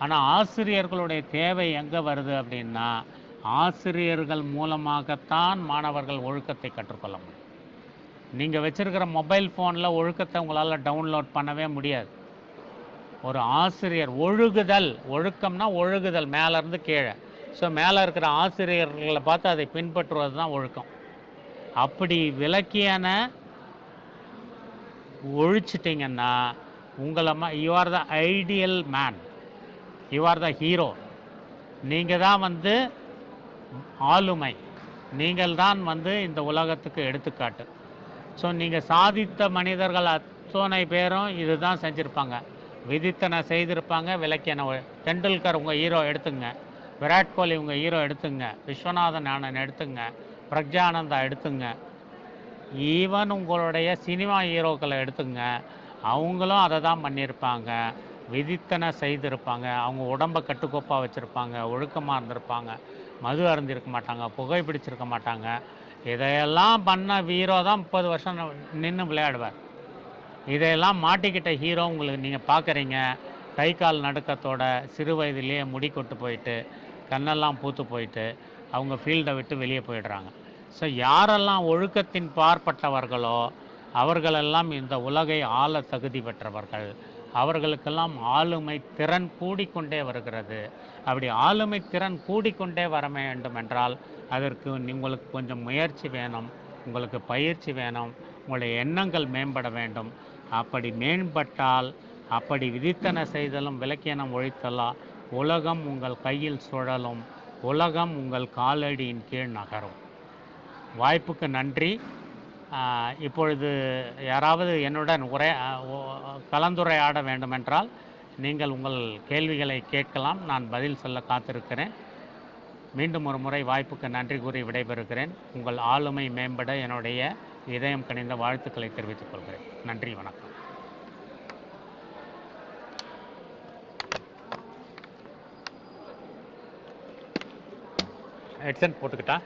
ஆனால் ஆசிரியர்களுடைய தேவை எங்கே வருது அப்படின்னா, ஆசிரியர்கள் மூலமாகத்தான் மாணவர்கள் ஒழுக்கத்தை கற்றுக்கொள்ள முடியும். நீங்கள் வச்சுருக்கிற மொபைல் ஃபோனில் ஒழுக்கத்தை உங்களால் டவுன்லோட் பண்ணவே முடியாது. ஒரு ஆசிரியர் ஒழுகுதல், ஒழுக்கம்னா ஒழுகுதல் மேலேருந்து கீழே. ஸோ மேலே இருக்கிற ஆசிரியர்களை பார்த்து அதை பின்பற்றுவது தான் ஒழுக்கம். அப்படி விலக்கியன ஒழிச்சிட்டிங்கன்னா உங்களை you are the ideal man, you are the hero. நீங்கள் தான் வந்து ஆளுமை, நீங்கள் தான் வந்து இந்த உலகத்துக்கு எடுத்துக்காட்டு. ஸோ நீங்கள் சாதித்த மனிதர்கள் அத்தனை பேரும் இதுதான் செஞ்சுருப்பாங்க. விதித்தனை செய்திருப்பாங்க, விலக்கியன. தெண்டுல்கர் உங்கள் ஹீரோ எடுத்துங்க, விராட் கோலி உங்கள் ஹீரோ எடுத்துங்க, விஸ்வநாதன் ஆனந்த் எடுத்துங்க, பிரக்ஞானந்தா எடுத்துங்க, ஈவன் உங்களுடைய சினிமா ஹீரோக்களை எடுத்துங்க. அவங்களும் அதை தான் பண்ணியிருப்பாங்க, விதித்தனை செய்திருப்பாங்க. அவங்க உடம்பை கட்டுக்கோப்பாக வச்சுருப்பாங்க, ஒழுக்கமாக இருந்திருப்பாங்க, மது அருந்திருக்க மாட்டாங்க, புகைப்பிடிச்சிருக்க மாட்டாங்க. இதையெல்லாம் பண்ண ஹீரோ தான் 30 வருஷம் நின்று விளையாடுவார். இதையெல்லாம் மாட்டிக்கிட்ட ஹீரோ உங்களுக்கு நீங்கள் பார்க்குறீங்க. கை கால் நடுக்கத்தோட சிறு வயதிலேயே முடி கொட்டு போயிட்டு, கண்ணெல்லாம் பூத்து போயிட்டு, அவங்க ஃபீல்டை விட்டு வெளியே போயிடுறாங்க. ஸோ யாரெல்லாம் ஒழுக்கத்தின் பார்ப்பட்டவர்களோ அவர்களெல்லாம் இந்த உலகை ஆள தகுதி பெற்றவர்கள். அவர்களுக்கெல்லாம் ஆளுமை திறன் கூடிக்கொண்டே வருகிறது. அப்படி ஆளுமை திறன் கூடிக்கொண்டே வர வேண்டும் என்றால் அதற்கு உங்களுக்கு கொஞ்சம் முயற்சி வேணும், உங்களுக்கு பயிற்சி வேணும், உங்களுடைய எண்ணங்கள் மேம்பட வேண்டும். அப்படி மேம்பட்டால், அப்படி விதித்தன செய்தலும் விலக்கியனம் ஒழித்தலாம், உலகம் உங்கள் கையில் சுழலும், உலகம் உங்கள் காலடியின் கீழ் நகரும். வாய்ப்புக்கு நன்றி. இப்பொழுது யாராவது என்னுடன் கலந்துரையாட வேண்டுமென்றால் நீங்கள் உங்கள் கேள்விகளை கேட்கலாம். நான் பதில் சொல்ல காத்திருக்கிறேன். மீண்டும் ஒரு முறை வாய்ப்புக்கு நன்றி கூறி விடைபெறுகிறேன். உங்கள் ஆளுமை மேம்பட என்னுடைய இதயம் கனிந்த வாழ்த்துக்களை தெரிவித்துக் கொள்கிறேன். நன்றி, வணக்கம். ஹெட்செட் போட்டுக்கிட்டா?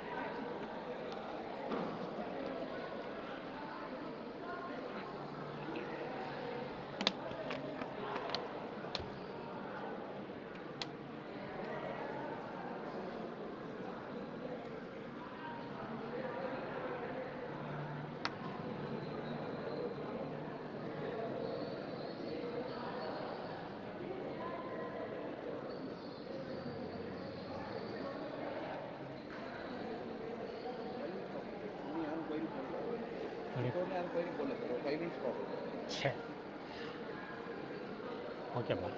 ஓகேப்பா.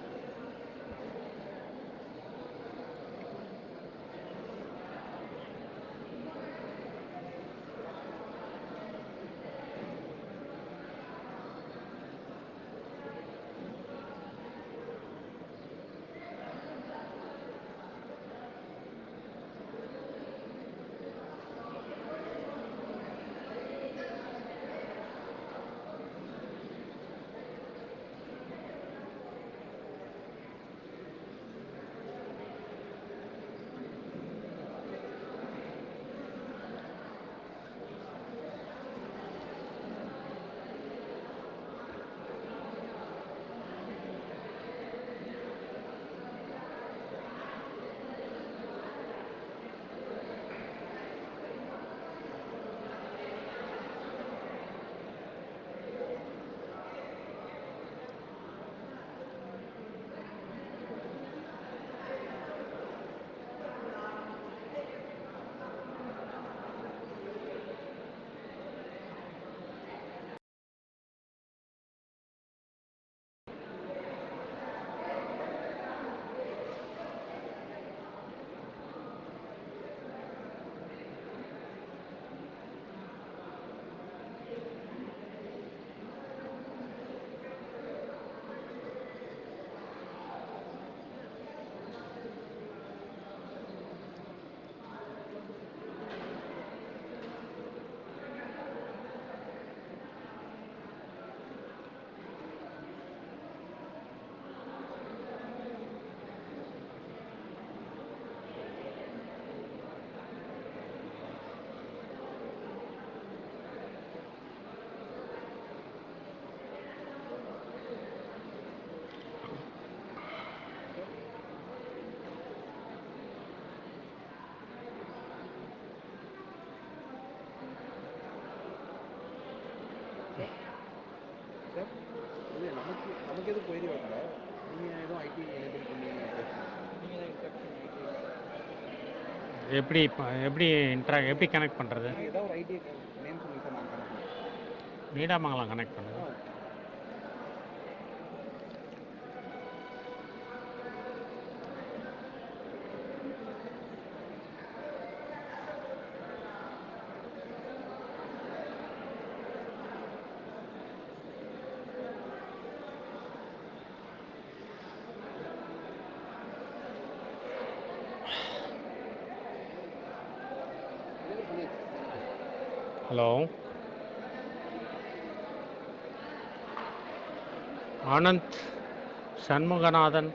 எப்படி எப்படி எப்படி கனெக்ட் பண்ணுறது? நீடாமங்கலம் கனெக்ட் பண்ணுது. Hello, Anand Shanmuganathan.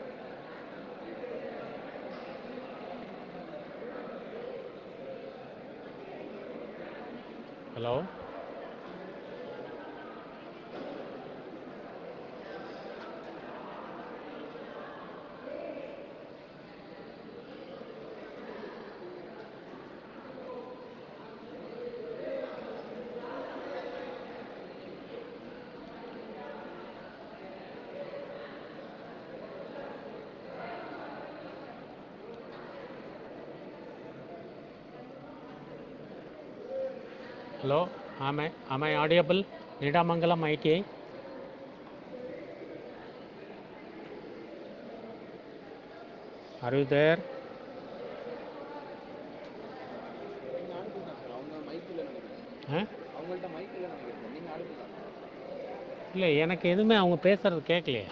Hello, hello, am I audible? Nedamangalam ITI. Are you there? இல்லை, எனக்கு எதுவுமே அவங்க பேசுறது கேட்கலையே.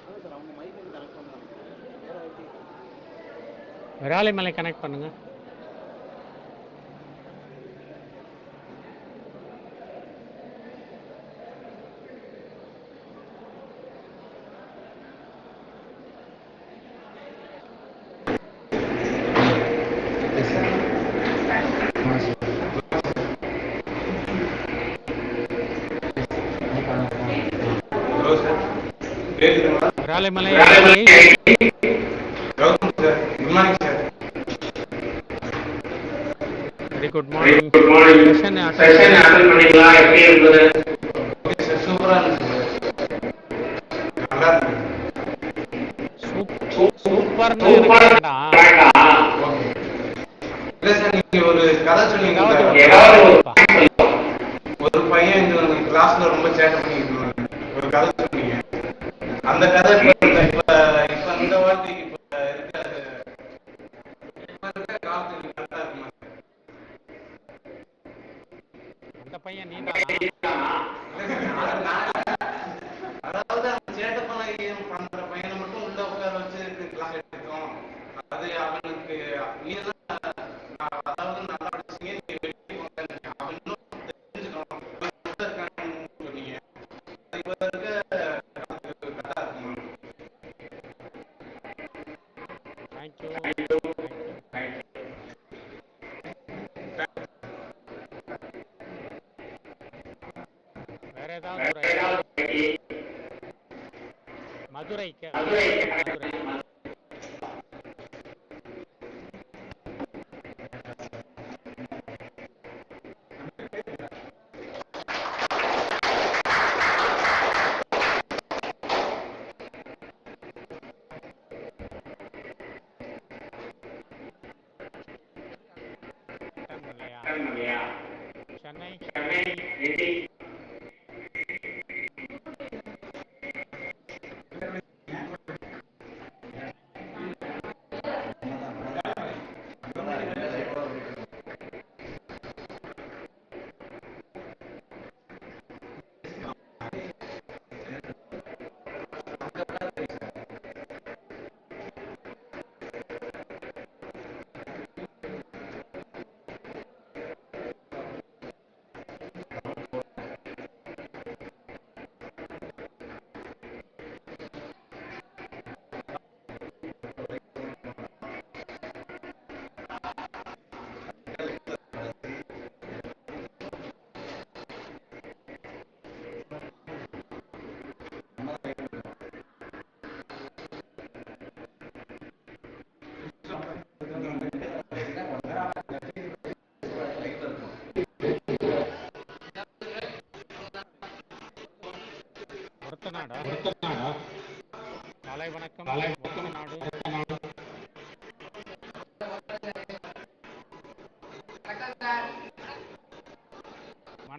விராலிமலை கனெக்ட் பண்ணுங்க. Viralimalai very good morning. Session attend பண்ணீங்களா? எப்படி இருந்தது? சூப்பரா இருந்துச்சு. சூப்பர்னு வேண்டாம். ஒரு கதை சொன்னீங்க. ஒரு பையன் கிளாஸ்ல ரொம்ப சேட்டை பண்ணிட்டு ஒரு கதை சொன்னீங்க. அந்த கதை இப்ப இந்த வார்த்தைக்கு அந்த பையன் நீதான். அதாவது சேட்டை பண்ற பையனை மட்டும் உள்ள உட்கார வச்சு கிளாஸ் எடுத்தோம். அது அவனுக்கு அதாவது நல்லா படிச்சீங்க, அவன் இன்னும் தெரிஞ்சுக்கணும் சொன்னீங்க. இப்ப இருக்க தேங்க்யூ. வேற ஏதாவது மதுரைக்கு சென்னை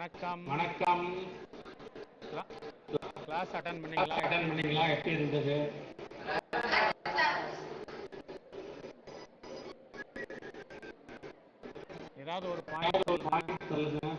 வணக்கம். வணக்கம். கிளாஸ் அட்டன் பண்ணீங்களா? எப்படி இருந்தது? ஏதாவது ஒரு பாயிண்ட் சொல்லுங்க.